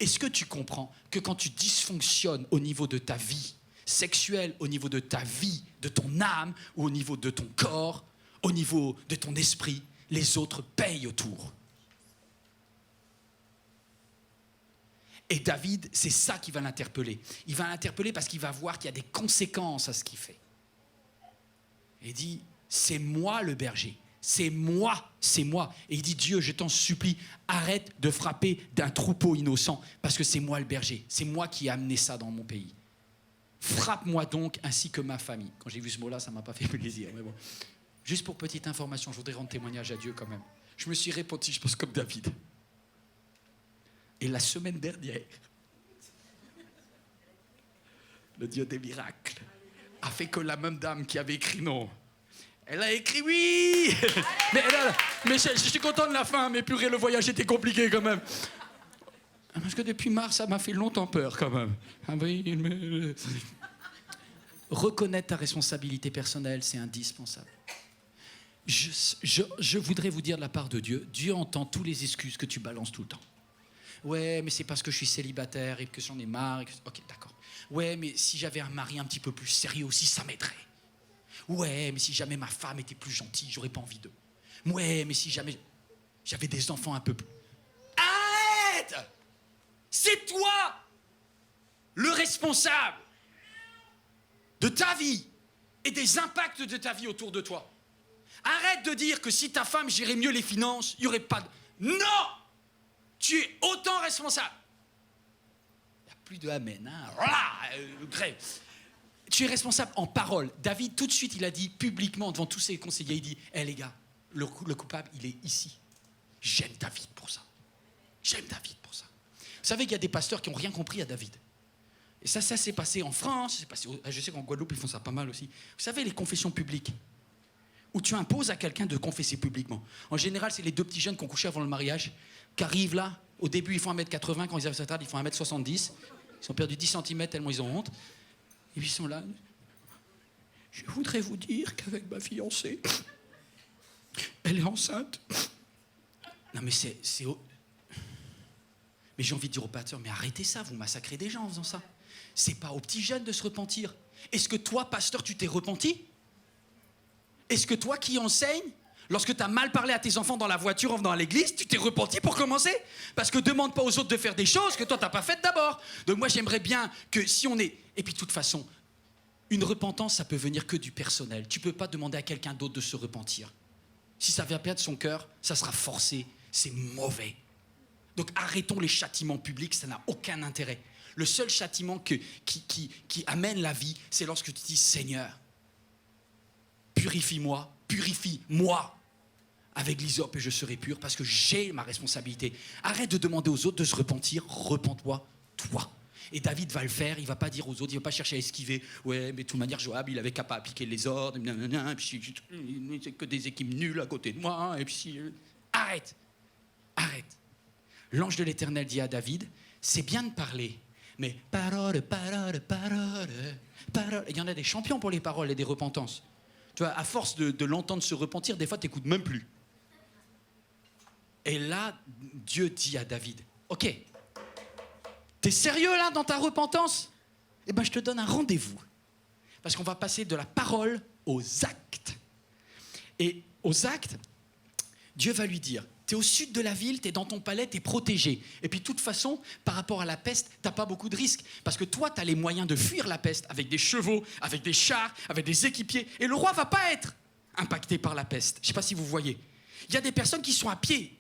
Est-ce que tu comprends que quand tu dysfonctionnes au niveau de ta vie sexuelle, au niveau de ta vie, de ton âme, ou au niveau de ton corps, au niveau de ton esprit, les autres payent autour? Et David, c'est ça qui va l'interpeller. Il va l'interpeller parce qu'il va voir qu'il y a des conséquences à ce qu'il fait. Et il dit, c'est moi le berger, c'est moi. Et il dit, Dieu, je t'en supplie, arrête de frapper d'un troupeau innocent, parce que c'est moi le berger, c'est moi qui ai amené ça dans mon pays. Frappe-moi donc ainsi que ma famille. Quand j'ai vu ce mot-là, ça ne m'a pas fait plaisir. Mais bon. Juste pour petite information, je voudrais rendre témoignage à Dieu quand même. Je me suis repenti, je pense, comme David. Et la semaine dernière, le Dieu des miracles a fait que la même dame qui avait écrit non, elle a écrit oui. Mais je suis content de la fin, mais purée, le voyage était compliqué quand même. Parce que depuis mars, ça m'a fait longtemps peur quand même. Reconnaître ta responsabilité personnelle, c'est indispensable. Je voudrais vous dire de la part de Dieu, Dieu entend toutes les excuses que tu balances tout le temps. Ouais, mais c'est parce que je suis célibataire et que j'en ai marre. Ok, d'accord. Ouais, mais si j'avais un mari un petit peu plus sérieux aussi, ça m'aiderait. Ouais, mais si jamais ma femme était plus gentille, j'aurais pas envie d'eux. Ouais, mais si jamais j'avais des enfants un peu plus... Arrête! C'est toi le responsable de ta vie et des impacts de ta vie autour de toi. Arrête de dire que si ta femme gérait mieux les finances, il n'y aurait pas de... Non! Tu es autant responsable. Il n'y a plus de amen. Hein? Voilà, tu es responsable en parole. David, tout de suite, il a dit publiquement devant tous ses conseillers, il dit, hé les gars, le coupable, il est ici. J'aime David pour ça. J'aime David pour ça. Vous savez qu'il y a des pasteurs qui n'ont rien compris à David. Et ça s'est passé en France, c'est passé je sais qu'en Guadeloupe, ils font ça pas mal aussi. Vous savez, les confessions publiques, où tu imposes à quelqu'un de confesser publiquement. En général, c'est les deux petits jeunes qui ont couché avant le mariage, qui arrivent là, au début ils font 1m80, quand ils arrivent à cette table, ils font 1m70, ils ont perdu 10 cm tellement ils ont honte, et puis ils sont là, je voudrais vous dire qu'avec ma fiancée, elle est enceinte. Non mais mais j'ai envie de dire au pasteur, mais arrêtez ça, vous massacrez des gens en faisant ça. C'est pas aux petits jeunes de se repentir. Est-ce que toi, pasteur, tu t'es repenti? Est-ce que toi qui enseignes, lorsque tu as mal parlé à tes enfants dans la voiture en venant à l'église, tu t'es repenti pour commencer? Parce que demande pas aux autres de faire des choses que toi tu n'as pas faites d'abord. Donc moi j'aimerais bien que si on est... Et puis de toute façon, une repentance ça peut venir que du personnel. Tu peux pas demander à quelqu'un d'autre de se repentir. Si ça vient perdre son cœur, ça sera forcé, c'est mauvais. Donc arrêtons les châtiments publics, ça n'a aucun intérêt. Le seul châtiment qui amène la vie, c'est lorsque tu dis Seigneur, purifie-moi avec l'hysope et je serai pur parce que j'ai ma responsabilité. Arrête de demander aux autres de se repentir, repens-toi, toi. Et David va le faire, il ne va pas dire aux autres, il ne va pas chercher à esquiver. Ouais, mais de toute manière, Joab, il n'avait qu'à pas appliquer les ordres, et puis c'est que des équipes nulles à côté de moi, et puis... Arrête. L'ange de l'Éternel dit à David, c'est bien de parler, mais parole. Il y en a des champions pour les paroles et des repentances. Tu vois, à force de l'entendre se repentir, des fois, tu n'écoutes même plus. Et là, Dieu dit à David, ok, t'es sérieux là dans ta repentance? Eh bien, je te donne un rendez-vous. Parce qu'on va passer de la parole aux actes. Et aux actes, Dieu va lui dire, t'es au sud de la ville, t'es dans ton palais, t'es protégé. Et puis de toute façon, par rapport à la peste, t'as pas beaucoup de risques. Parce que toi, t'as les moyens de fuir la peste avec des chevaux, avec des chars, avec des équipiers. Et le roi va pas être impacté par la peste. Je sais pas si vous voyez. Il y a des personnes qui sont à pied.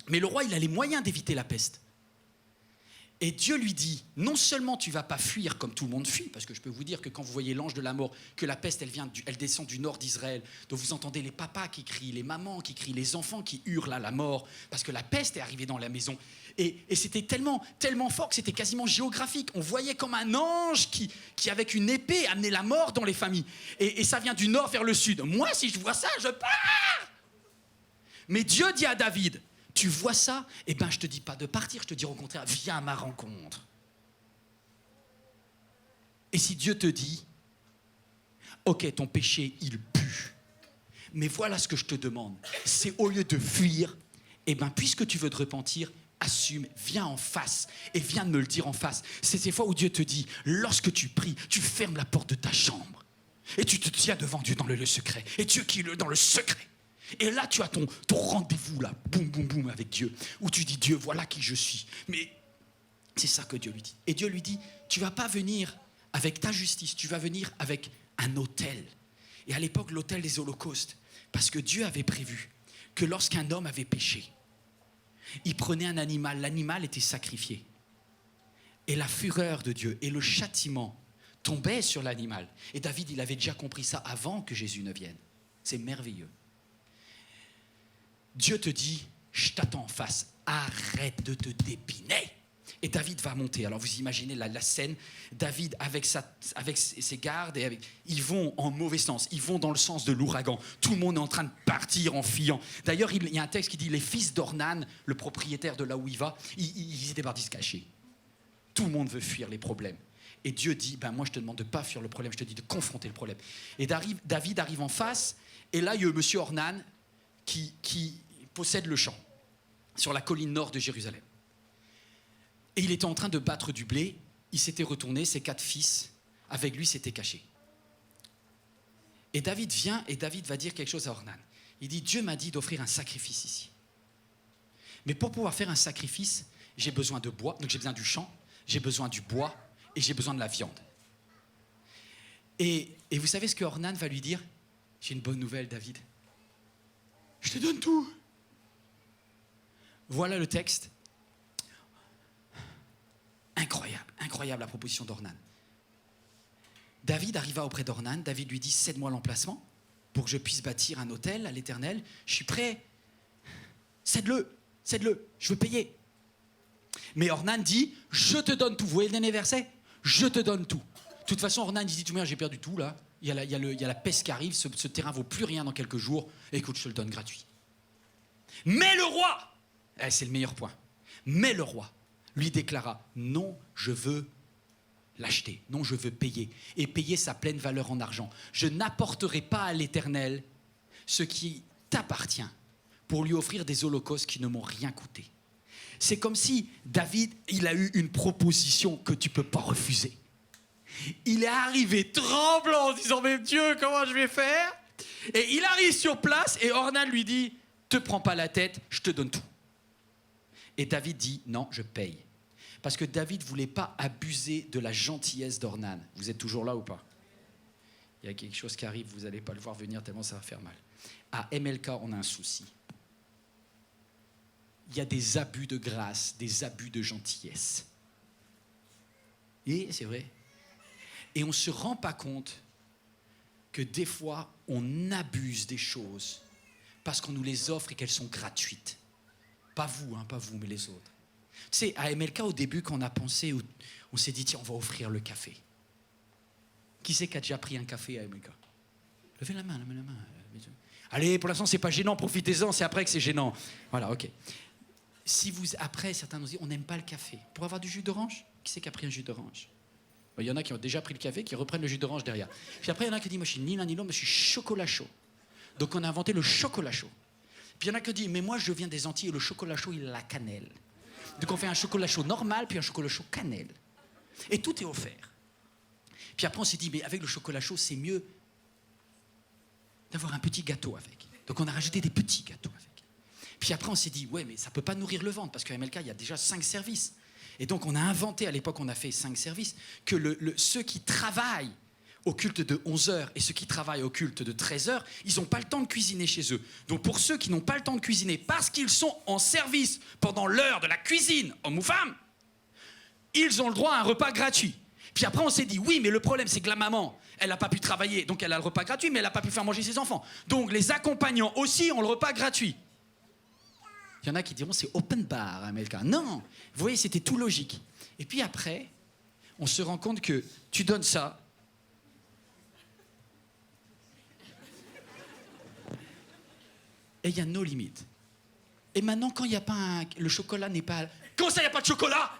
Mais le roi, il a les moyens d'éviter la peste. Et Dieu lui dit, non seulement tu ne vas pas fuir comme tout le monde fuit, parce que je peux vous dire que quand vous voyez l'ange de la mort, que la peste, elle descend du nord d'Israël, donc vous entendez les papas qui crient, les mamans qui crient, les enfants qui hurlent à la mort, parce que la peste est arrivée dans la maison. Et c'était tellement fort que c'était quasiment géographique. On voyait comme un ange qui avec une épée, amenait la mort dans les familles. Et ça vient du nord vers le sud. Moi, si je vois ça, je pars. Mais Dieu dit à David, tu vois ça, eh ben je te dis pas de partir, je te dis au contraire, viens à ma rencontre. Et si Dieu te dit, ok, ton péché, il pue, mais voilà ce que je te demande, c'est au lieu de fuir, eh ben puisque tu veux te repentir, assume, viens en face et viens de me le dire en face. C'est ces fois où Dieu te dit, lorsque tu pries, tu fermes la porte de ta chambre et tu te tiens devant Dieu dans le lieu secret et Dieu qui est dans le secret. Et là, tu as ton rendez-vous là, boum, boum, boum, avec Dieu, où tu dis, Dieu, voilà qui je suis. Mais c'est ça que Dieu lui dit. Et Dieu lui dit, tu vas pas venir avec ta justice, tu vas venir avec un autel. Et à l'époque, l'autel des holocaustes, parce que Dieu avait prévu que lorsqu'un homme avait péché, il prenait un animal, l'animal était sacrifié. Et la fureur de Dieu et le châtiment tombaient sur l'animal. Et David, il avait déjà compris ça avant que Jésus ne vienne. C'est merveilleux. Dieu te dit, je t'attends en face, arrête de te dépiner. Et David va monter. Alors vous imaginez la scène, David avec ses gardes, ils vont en mauvais sens, ils vont dans le sens de l'ouragan. Tout le monde est en train de partir en fuyant. D'ailleurs, il y a un texte qui dit, les fils d'Ornan, le propriétaire de là où il va, ils étaient partis se cacher. Tout le monde veut fuir les problèmes. Et Dieu dit, moi je te demande de ne pas fuir le problème, je te dis de confronter le problème. Et David arrive en face, et là il y a monsieur Ornan qui possède le champ sur la colline nord de Jérusalem. Et il était en train de battre du blé, il s'était retourné, ses 4 fils, avec lui, s'étaient cachés. Et David vient, et David va dire quelque chose à Ornan. Il dit, Dieu m'a dit d'offrir un sacrifice ici. Mais pour pouvoir faire un sacrifice, j'ai besoin de bois, donc j'ai besoin du champ, j'ai besoin du bois, et j'ai besoin de la viande. Et vous savez ce que Ornan va lui dire? J'ai une bonne nouvelle, David. Je te donne tout. Voilà le texte. Incroyable la proposition d'Ornan. David arriva auprès d'Ornan, David lui dit, cède-moi l'emplacement pour que je puisse bâtir un autel à l'Éternel. Je suis prêt. Cède-le, je veux payer. Mais Ornan dit, je te donne tout. Vous voyez le dernier verset? Je te donne tout. De toute façon, Ornan dit, j'ai perdu tout là. Il y a la peste qui arrive, ce terrain vaut plus rien dans quelques jours. Écoute, je te le donne gratuit. Mais le roi, c'est le meilleur point, mais le roi lui déclara, non, je veux l'acheter, non, je veux payer, et payer sa pleine valeur en argent. Je n'apporterai pas à l'Éternel ce qui t'appartient pour lui offrir des holocaustes qui ne m'ont rien coûté. C'est comme si David, il a eu une proposition que tu ne peux pas refuser. Il est arrivé tremblant en disant, mais Dieu, comment je vais faire? Et il arrive sur place et Ornan lui dit, te prends pas la tête, je te donne tout. Et David dit, non, je paye. Parce que David ne voulait pas abuser de la gentillesse d'Ornan. Vous êtes toujours là ou pas? Il y a quelque chose qui arrive, vous n'allez pas le voir venir tellement ça va faire mal. À MLK, on a un souci. Il y a des abus de grâce, des abus de gentillesse. Et c'est vrai. Et on ne se rend pas compte que des fois, on abuse des choses parce qu'on nous les offre et qu'elles sont gratuites. Pas vous, mais les autres. Tu sais, à MLK, au début, quand on a pensé, on s'est dit, tiens, on va offrir le café. Qui c'est qui a déjà pris un café à MLK? Levez la main. Allez, pour l'instant, c'est pas gênant, profitez-en, c'est après que c'est gênant. Voilà, ok. Si vous, après, certains nous disent, on n'aime pas le café. Pour avoir du jus d'orange, qui c'est qui a pris un jus d'orange? Il y en a qui ont déjà pris le café, qui reprennent le jus d'orange derrière. Puis après, il y en a qui disent, moi, je suis ni l'un ni l'autre, mais je suis chocolat chaud. Donc, on a inventé le chocolat chaud. Puis il y en a qui disent, mais moi, je viens des Antilles et le chocolat chaud, il a la cannelle. Donc, on fait un chocolat chaud normal, puis un chocolat chaud cannelle. Et tout est offert. Puis après, on s'est dit, mais avec le chocolat chaud, c'est mieux d'avoir un petit gâteau avec. Donc, on a rajouté des petits gâteaux avec. Puis après, on s'est dit, ouais, mais ça ne peut pas nourrir le ventre, parce qu'à MLK, il y a déjà 5 services. Et donc, on a inventé, à l'époque, on a fait 5 services, que ceux qui travaillent au culte de 11h et ceux qui travaillent au culte de 13h, ils n'ont pas le temps de cuisiner chez eux. Donc, pour ceux qui n'ont pas le temps de cuisiner, parce qu'ils sont en service pendant l'heure de la cuisine, homme ou femme, ils ont le droit à un repas gratuit. Puis après, on s'est dit, oui, mais le problème, c'est que la maman, elle n'a pas pu travailler, donc elle a le repas gratuit, mais elle n'a pas pu faire manger ses enfants. Donc, les accompagnants aussi ont le repas gratuit. Il y en a qui diront, c'est open bar à MLK. Non, vous voyez, c'était tout logique. Et puis après, on se rend compte que tu donnes ça, et il y a nos limites. Et maintenant, quand il n'y a pas le chocolat n'est pas... Comment ça, il n'y a pas de chocolat?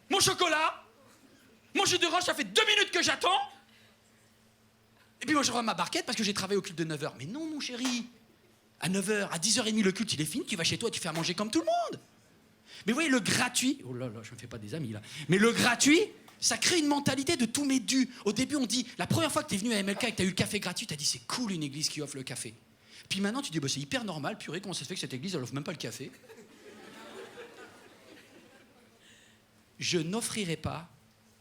Mon chocolat, mon jus d'orange, ça fait 2 minutes que j'attends. Et puis moi, je rends ma barquette parce que j'ai travaillé au culte de 9h. Mais non, mon chéri. À 9h, à 10h30, le culte, il est fini. Tu vas chez toi, tu fais à manger comme tout le monde. Mais vous voyez, le gratuit... Oh là là, je me fais pas des amis, là. Mais le gratuit, ça crée une mentalité de tout m'est dû. Au début, on dit... La première fois que tu es venu à MLK et que tu as eu le café gratuit, tu as dit, c'est cool une église qui offre le café. Puis maintenant, tu dis, bah, c'est hyper normal. Purée, comment ça se fait que cette église, elle offre même pas le café? Je n'offrirai pas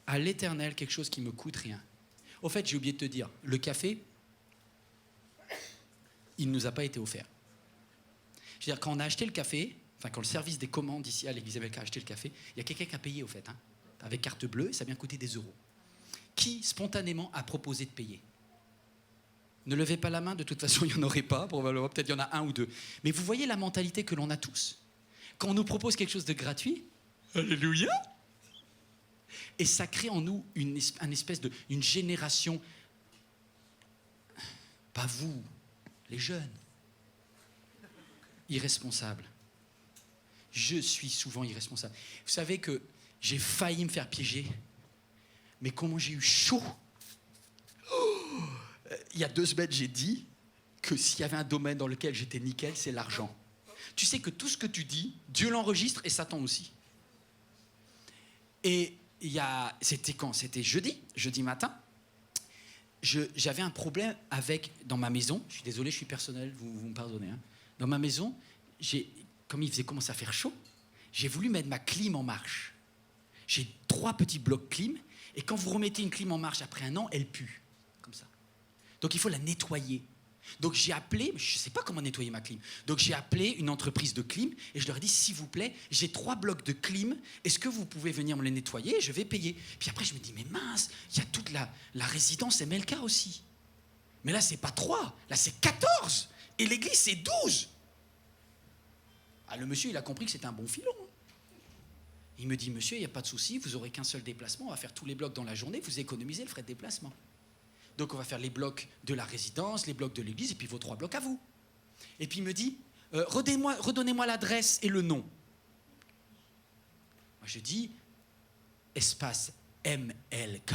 à l'Éternel quelque chose qui me coûte rien. Au fait, j'ai oublié de te dire, le café, il ne nous a pas été offert. Je veux dire, quand on a acheté le café, enfin, quand le service des commandes ici à l'église MLK a acheté le café, il y a quelqu'un qui a payé, au fait, hein, avec carte bleue, et ça a bien coûté des euros. Qui, spontanément, a proposé de payer? Ne levez pas la main, de toute façon, il n'y en aurait pas, probablement, peut-être il y en a 1 ou 2. Mais vous voyez la mentalité que l'on a tous. Quand on nous propose quelque chose de gratuit, alléluia! Et ça crée en nous une génération, pas vous, les jeunes, irresponsables. Je suis souvent irresponsable. Vous savez que j'ai failli me faire piéger, mais comment j'ai eu chaud. Il y a 2 semaines, j'ai dit que s'il y avait un domaine dans lequel j'étais nickel, c'est l'argent. Tu sais que tout ce que tu dis, Dieu l'enregistre et Satan aussi. Et c'était quand? C'était jeudi matin. J'avais un problème dans ma maison. Je suis désolé, je suis personnel, vous me pardonnez. Hein. Dans ma maison, comme il commençait à faire chaud, j'ai voulu mettre ma clim en marche. J'ai 3 petits blocs clim, et quand vous remettez une clim en marche après 1 an, elle pue, comme ça. Donc il faut la nettoyer. Donc j'ai appelé, je ne sais pas comment nettoyer ma clim, donc j'ai appelé une entreprise de clim et je leur ai dit, s'il vous plaît, j'ai 3 blocs de clim, est-ce que vous pouvez venir me les nettoyer? Je vais payer. Puis après je me dis, mais mince, il y a toute la résidence MLK aussi. Mais là c'est pas 3, là c'est 14 et l'église c'est 12. Ah, le monsieur il a compris que c'était un bon filon. Il me dit, monsieur, il n'y a pas de souci, vous n'aurez qu'un seul déplacement, on va faire tous les blocs dans la journée, vous économisez le frais de déplacement. Donc on va faire les blocs de la résidence, les blocs de l'église, et puis vos 3 blocs à vous. Et puis il me dit, redonnez-moi l'adresse et le nom. Moi je dis, espace MLK,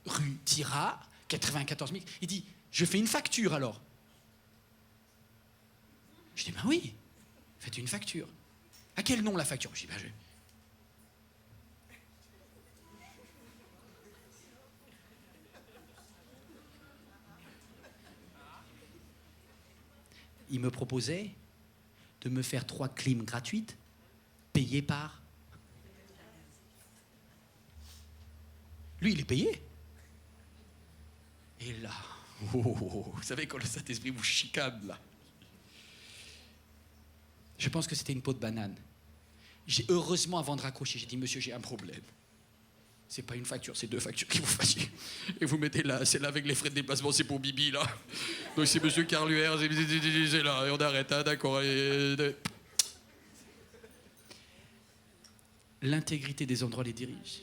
rue Tira, 94 000. Il dit, je fais une facture alors. Je dis, ben oui, faites une facture. À quel nom la facture? Je dis, ben il me proposait de me faire 3 clims gratuites, payées par... Lui, il est payé. Et là, vous savez quand le Saint-Esprit vous chicane, là. Je pense que c'était une peau de banane. Heureusement, avant de raccrocher, j'ai dit, monsieur, j'ai un problème. C'est pas une facture, c'est 2 factures qu'il vous fassiez. Et vous mettez là, c'est là avec les frais de déplacement, c'est pour Bibi, là. Donc c'est monsieur Carluer, c'est là, et on arrête, hein, d'accord. L'intégrité des endroits les dirige.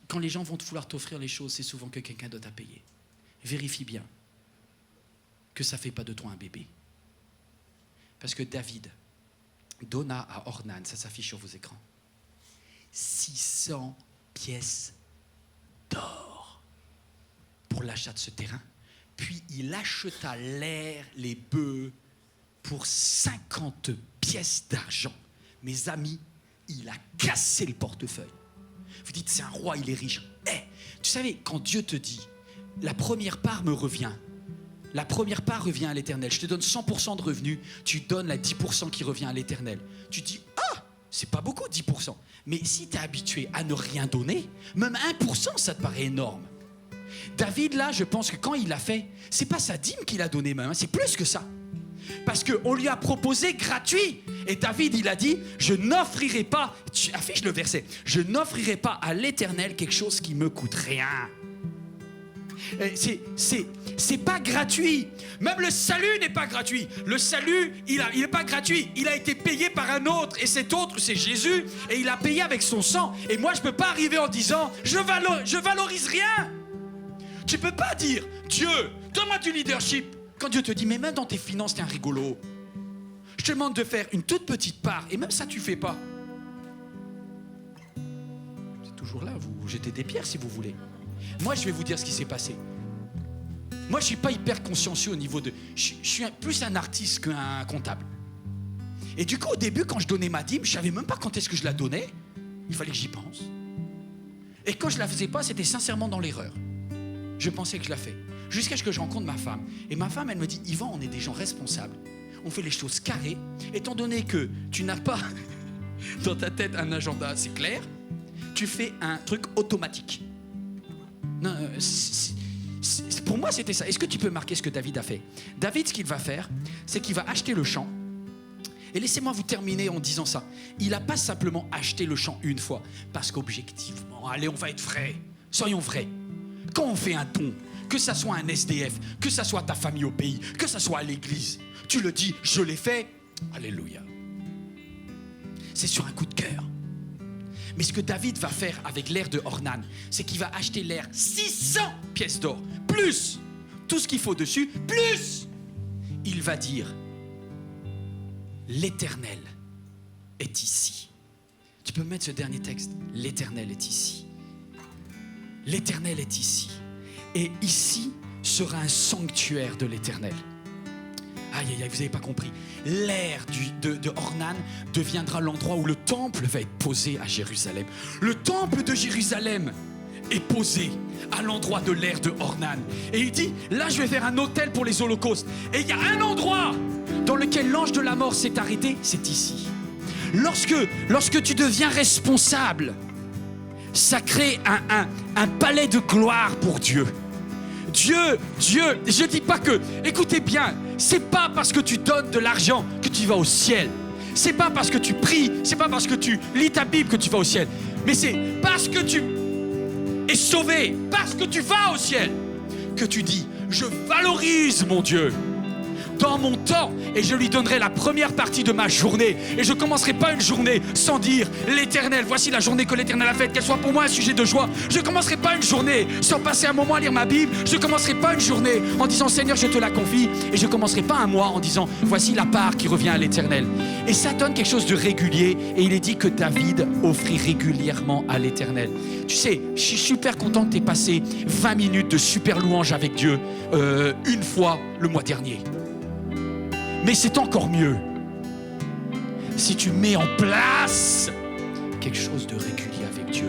Quand les gens vont vouloir t'offrir les choses, c'est souvent que quelqu'un doit payer. Vérifie bien que ça ne fait pas de toi un bébé. Parce que David donna à Ornan, ça s'affiche sur vos écrans, 600 pièces d'or pour l'achat de ce terrain. Puis il acheta l'air, les bœufs, pour 50 pièces d'argent. Mes amis, il a cassé le portefeuille. Vous dites, c'est un roi, il est riche. Tu savais, quand Dieu te dit, la première part me revient, la première part revient à l'Éternel. Je te donne 100% de revenus, tu donnes la 10% qui revient à l'Éternel. Tu dis, c'est pas beaucoup 10%. Mais si tu es habitué à ne rien donner, même 1%, ça te paraît énorme. David, là, je pense que quand il l'a fait, c'est pas sa dîme qu'il a donnée même, c'est plus que ça. Parce qu'on lui a proposé gratuit. Et David, il a dit, je n'offrirai pas, affiche le verset, je n'offrirai pas à l'Éternel quelque chose qui me coûte rien. C'est pas gratuit. Même le salut n'est pas gratuit. Le salut, il n'est pas gratuit. Il a été payé par un autre. Et cet autre, c'est Jésus. Et il a payé avec son sang. Et moi, je ne peux pas arriver en disant, je valorise rien. Tu ne peux pas dire, Dieu, donne-moi du leadership. Quand Dieu te dit, mais même dans tes finances, t'es un rigolo. Je te demande de faire une toute petite part. Et même ça, tu ne fais pas. C'est toujours là, vous jetez des pierres si vous voulez. Moi, je vais vous dire ce qui s'est passé. Moi, je ne suis pas hyper consciencieux au niveau de... Je suis plus un artiste qu'un comptable. Et du coup, au début, quand je donnais ma dîme, je ne savais même pas quand est-ce que je la donnais. Il fallait que j'y pense. Et quand je ne la faisais pas, c'était sincèrement dans l'erreur. Je pensais que je la fais. Jusqu'à ce que je rencontre ma femme. Et ma femme, elle me dit, Yvan, on est des gens responsables. On fait les choses carrées. Étant donné que tu n'as pas dans ta tête un agenda assez clair, tu fais un truc automatique. Non, pour moi, c'était ça. Est-ce que tu peux marquer ce que David a fait? David, ce qu'il va faire, c'est qu'il va acheter le champ. Et laissez-moi vous terminer en disant ça. Il n'a pas simplement acheté le champ une fois. Parce qu'objectivement, allez, on va être vrai. Soyons vrais. Quand on fait un don, que ça soit un SDF, que ça soit ta famille au pays, que ça soit à l'église, tu le dis, je l'ai fait, alléluia. C'est sur un coup de cœur. Mais ce que David va faire avec l'aire de Ornan, c'est qu'il va acheter l'aire 600 pièces d'or, plus tout ce qu'il faut dessus, plus il va dire, l'Éternel est ici. Tu peux mettre ce dernier texte, l'Éternel est ici. L'Éternel est ici. Et ici sera un sanctuaire de l'Éternel. Aïe, aïe, aïe, vous n'avez pas compris. L'aire de Ornan deviendra l'endroit où le temple va être posé à Jérusalem. Le temple de Jérusalem est posé à l'endroit de l'aire de Ornan. Et il dit, là je vais faire un autel pour les holocaustes. Et il y a un endroit dans lequel l'ange de la mort s'est arrêté, c'est ici. Lorsque tu deviens responsable, ça crée un palais de gloire pour Dieu. Dieu, je dis pas que, écoutez bien, c'est pas parce que tu donnes de l'argent que tu vas au ciel. C'est pas parce que tu pries, c'est pas parce que tu lis ta Bible que tu vas au ciel. Mais c'est parce que tu es sauvé, parce que tu vas au ciel, que tu dis, je valorise mon Dieu dans mon temps et je lui donnerai la première partie de ma journée. Et je ne commencerai pas une journée sans dire l'Éternel, voici la journée que l'Éternel a faite, qu'elle soit pour moi un sujet de joie. Je ne commencerai pas une journée sans passer un moment à lire ma Bible. Je ne commencerai pas une journée en disant Seigneur, je te la confie. Et je ne commencerai pas un mois en disant voici la part qui revient à l'Éternel. Et ça donne quelque chose de régulier. Et il est dit que David offrit régulièrement à l'Éternel. Tu sais, je suis super content que tu aies passé 20 minutes de super louange avec Dieu une fois le mois dernier. Mais c'est encore mieux si tu mets en place quelque chose de régulier avec Dieu.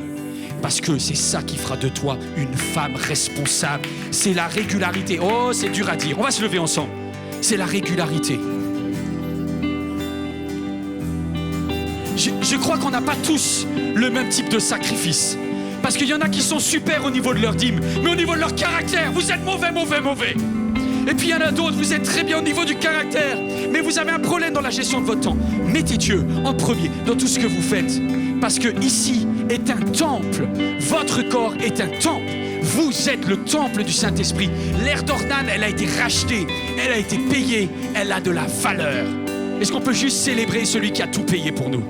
Parce que c'est ça qui fera de toi une femme responsable. C'est la régularité. Oh, c'est dur à dire. On va se lever ensemble. C'est la régularité. Je crois qu'on n'a pas tous le même type de sacrifice. Parce qu'il y en a qui sont super au niveau de leur dîme, mais au niveau de leur caractère, vous êtes mauvais. Et puis il y en a d'autres, vous êtes très bien au niveau du caractère, mais vous avez un problème dans la gestion de votre temps. Mettez Dieu en premier dans tout ce que vous faites. Parce que ici est un temple. Votre corps est un temple. Vous êtes le temple du Saint-Esprit. L'aire d'Ornan, elle a été rachetée, elle a été payée, elle a de la valeur. Est-ce qu'on peut juste célébrer celui qui a tout payé pour nous?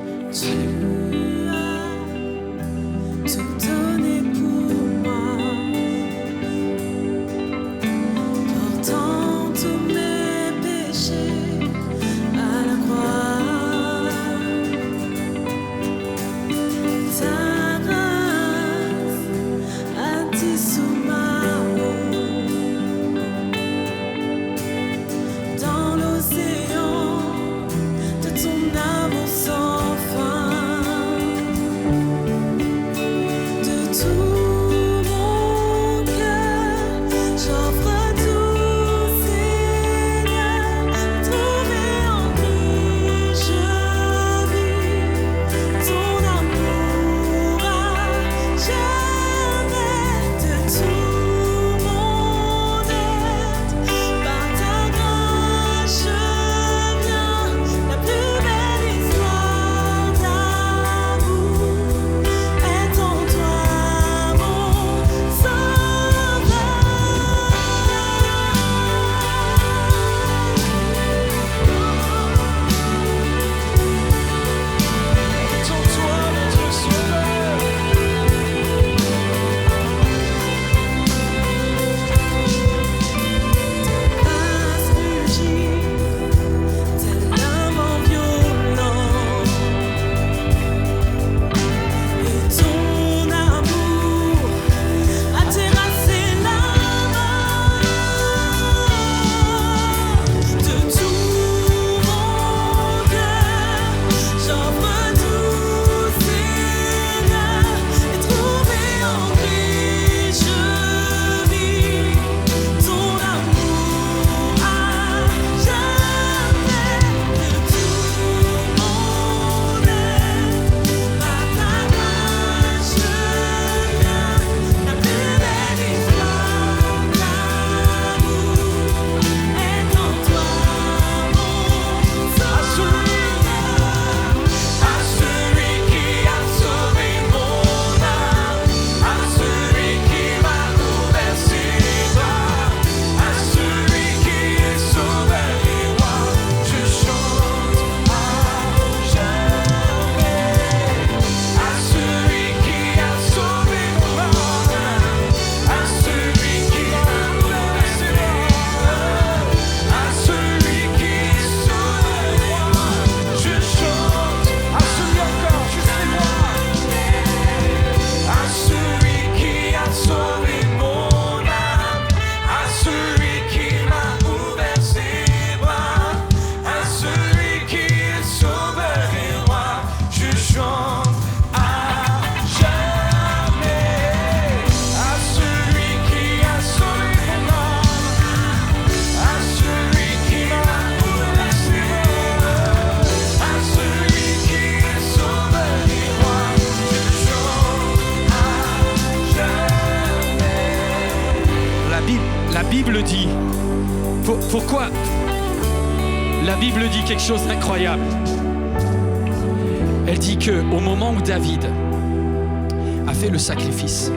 La Bible dit, pourquoi la Bible dit quelque chose d'incroyable. Elle dit qu'au moment où David a fait le sacrifice,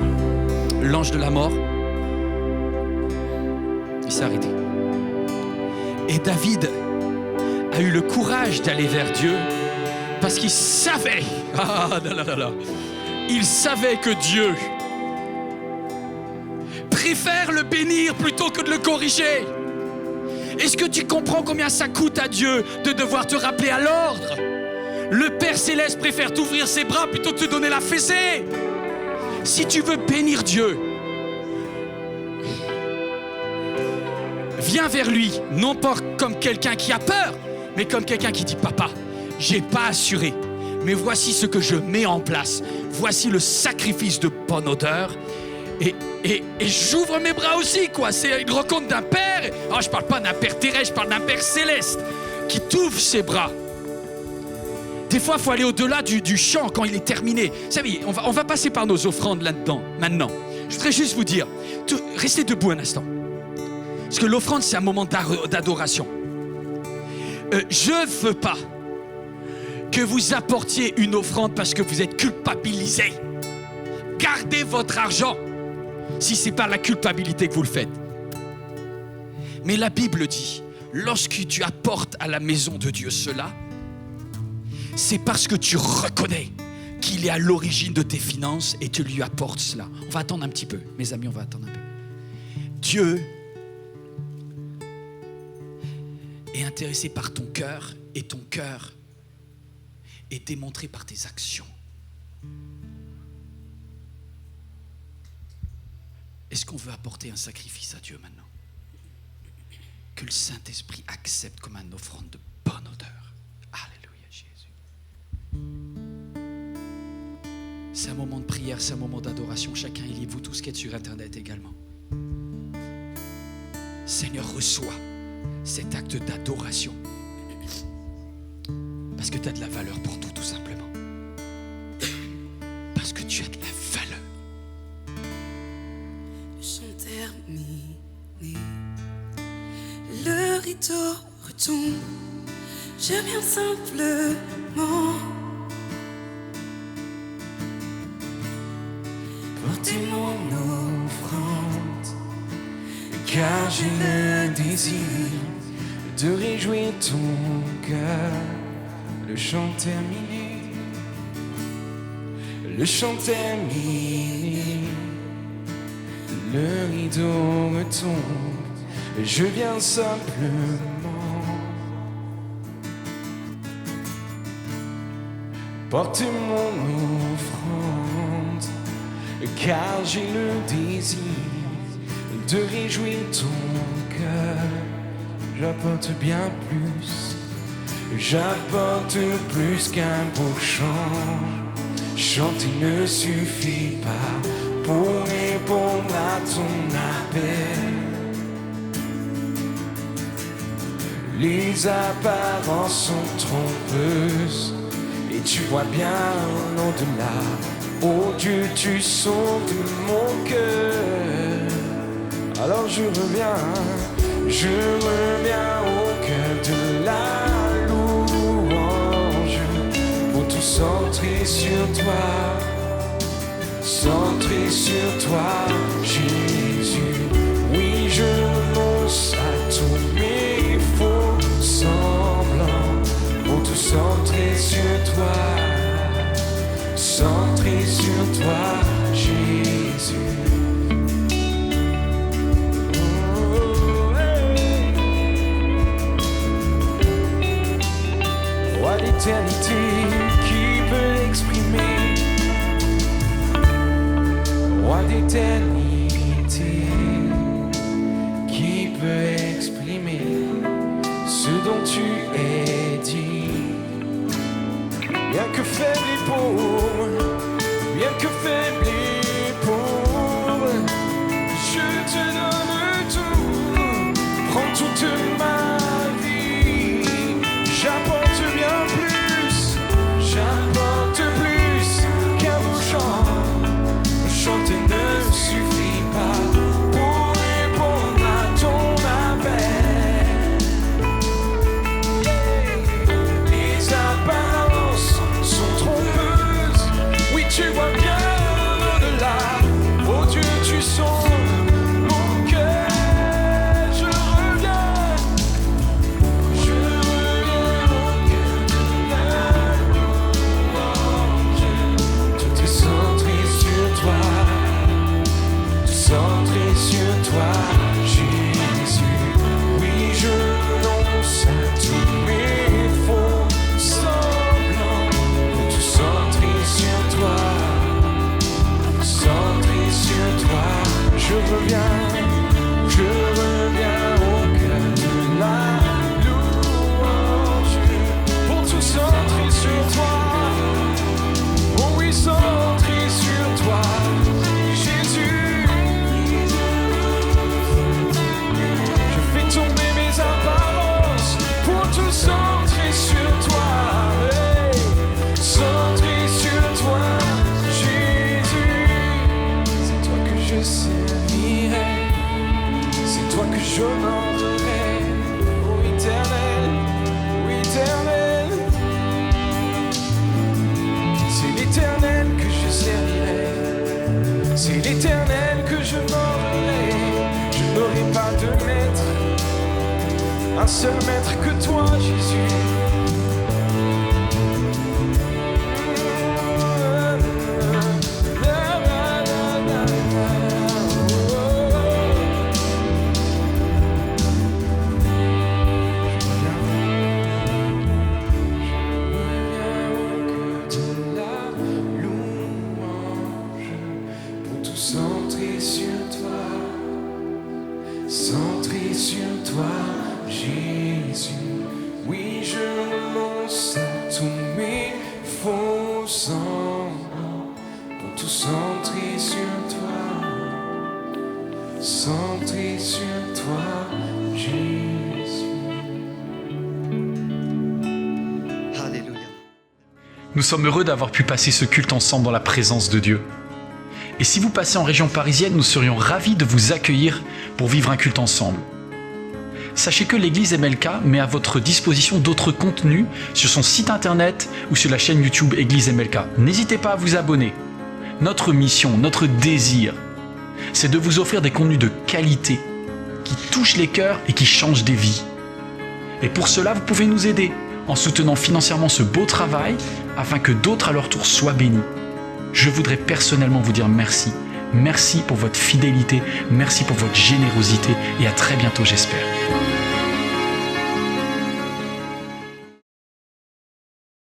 l'ange de la mort, il s'est arrêté. Et David a eu le courage d'aller vers Dieu parce qu'il savait, il savait que Dieu préfère le bénir plutôt que de le corriger. Est-ce que tu comprends combien ça coûte à Dieu de devoir te rappeler à l'ordre? Le Père Céleste préfère t'ouvrir ses bras plutôt que de te donner la fessée. Si tu veux bénir Dieu, viens vers lui, non pas comme quelqu'un qui a peur, mais comme quelqu'un qui dit: Papa, j'ai pas assuré, mais voici ce que je mets en place. Voici le sacrifice de bonne odeur. Et j'ouvre mes bras aussi, quoi. C'est une rencontre d'un père. Oh, je parle pas d'un père terrestre, je parle d'un père céleste qui t'ouvre ses bras. Des fois, il faut aller au-delà du chant quand il est terminé. Vous savez, on va passer par nos offrandes là-dedans, maintenant. Je voudrais juste vous dire, restez debout un instant. Parce que l'offrande, c'est un moment d'adoration. Je ne veux pas que vous apportiez une offrande parce que vous êtes culpabilisé. Gardez votre argent si ce n'est pas la culpabilité que vous le faites. Mais la Bible dit, lorsque tu apportes à la maison de Dieu cela, c'est parce que tu reconnais qu'il est à l'origine de tes finances et tu lui apportes cela. On va attendre un petit peu, mes amis, on va attendre un peu. Dieu est intéressé par ton cœur et ton cœur est démontré par tes actions. Est-ce qu'on veut apporter un sacrifice à Dieu maintenant? Que le Saint-Esprit accepte comme une offrande de bonne odeur. Alléluia, Jésus. C'est un moment de prière, c'est un moment d'adoration. Chacun est libre, vous tous qui êtes sur Internet également. Seigneur, reçois cet acte d'adoration. Parce que tu as de la valeur pour nous, tout simplement. Parce que tu as de la valeur. Le chant terminé, le rideau retombe. Je viens simplement porter mon offrande, car j'ai le désir de réjouir ton cœur. Le chant terminé, le chant terminé, le rideau retombe. Je viens simplement porter mon offrande, car j'ai le désir de réjouir ton cœur. J'apporte bien plus, j'apporte plus qu'un beau chant. Chanter ne suffit pas pour répondre à ton appel. Les apparences sont trompeuses et tu vois bien au-delà. Oh Dieu, tu sondes mon cœur. Alors je reviens au cœur de la louange pour tout centrer sur toi, centrer sur toi, Jésus. Oui, je renonce à tous mes faux semblants pour tout centrer sur toi, centrer sur toi, Jésus. Roi d'éternité, qui peut l'exprimer? Roi d'éternité, toi que j'honorerai. Oh éternel, c'est l'éternel que je servirai, c'est l'éternel que je n'aurai. Je n'aurai pas de maître, un seul maître que toi, Jésus. Centré sur toi, Jésus. Oui, je renonce à tous mes faux semblants pour tout centrer sur toi. Centré sur toi, Jésus. Alléluia. Nous sommes heureux d'avoir pu passer ce culte ensemble dans la présence de Dieu. Et si vous passez en région parisienne, nous serions ravis de vous accueillir pour vivre un culte ensemble. Sachez que l'église MLK met à votre disposition d'autres contenus sur son site internet ou sur la chaîne YouTube Église MLK. N'hésitez pas à vous abonner. Notre mission, notre désir, c'est de vous offrir des contenus de qualité qui touchent les cœurs et qui changent des vies. Et pour cela, vous pouvez nous aider en soutenant financièrement ce beau travail afin que d'autres à leur tour soient bénis. Je voudrais personnellement vous dire merci. Merci pour votre fidélité, merci pour votre générosité et à très bientôt j'espère.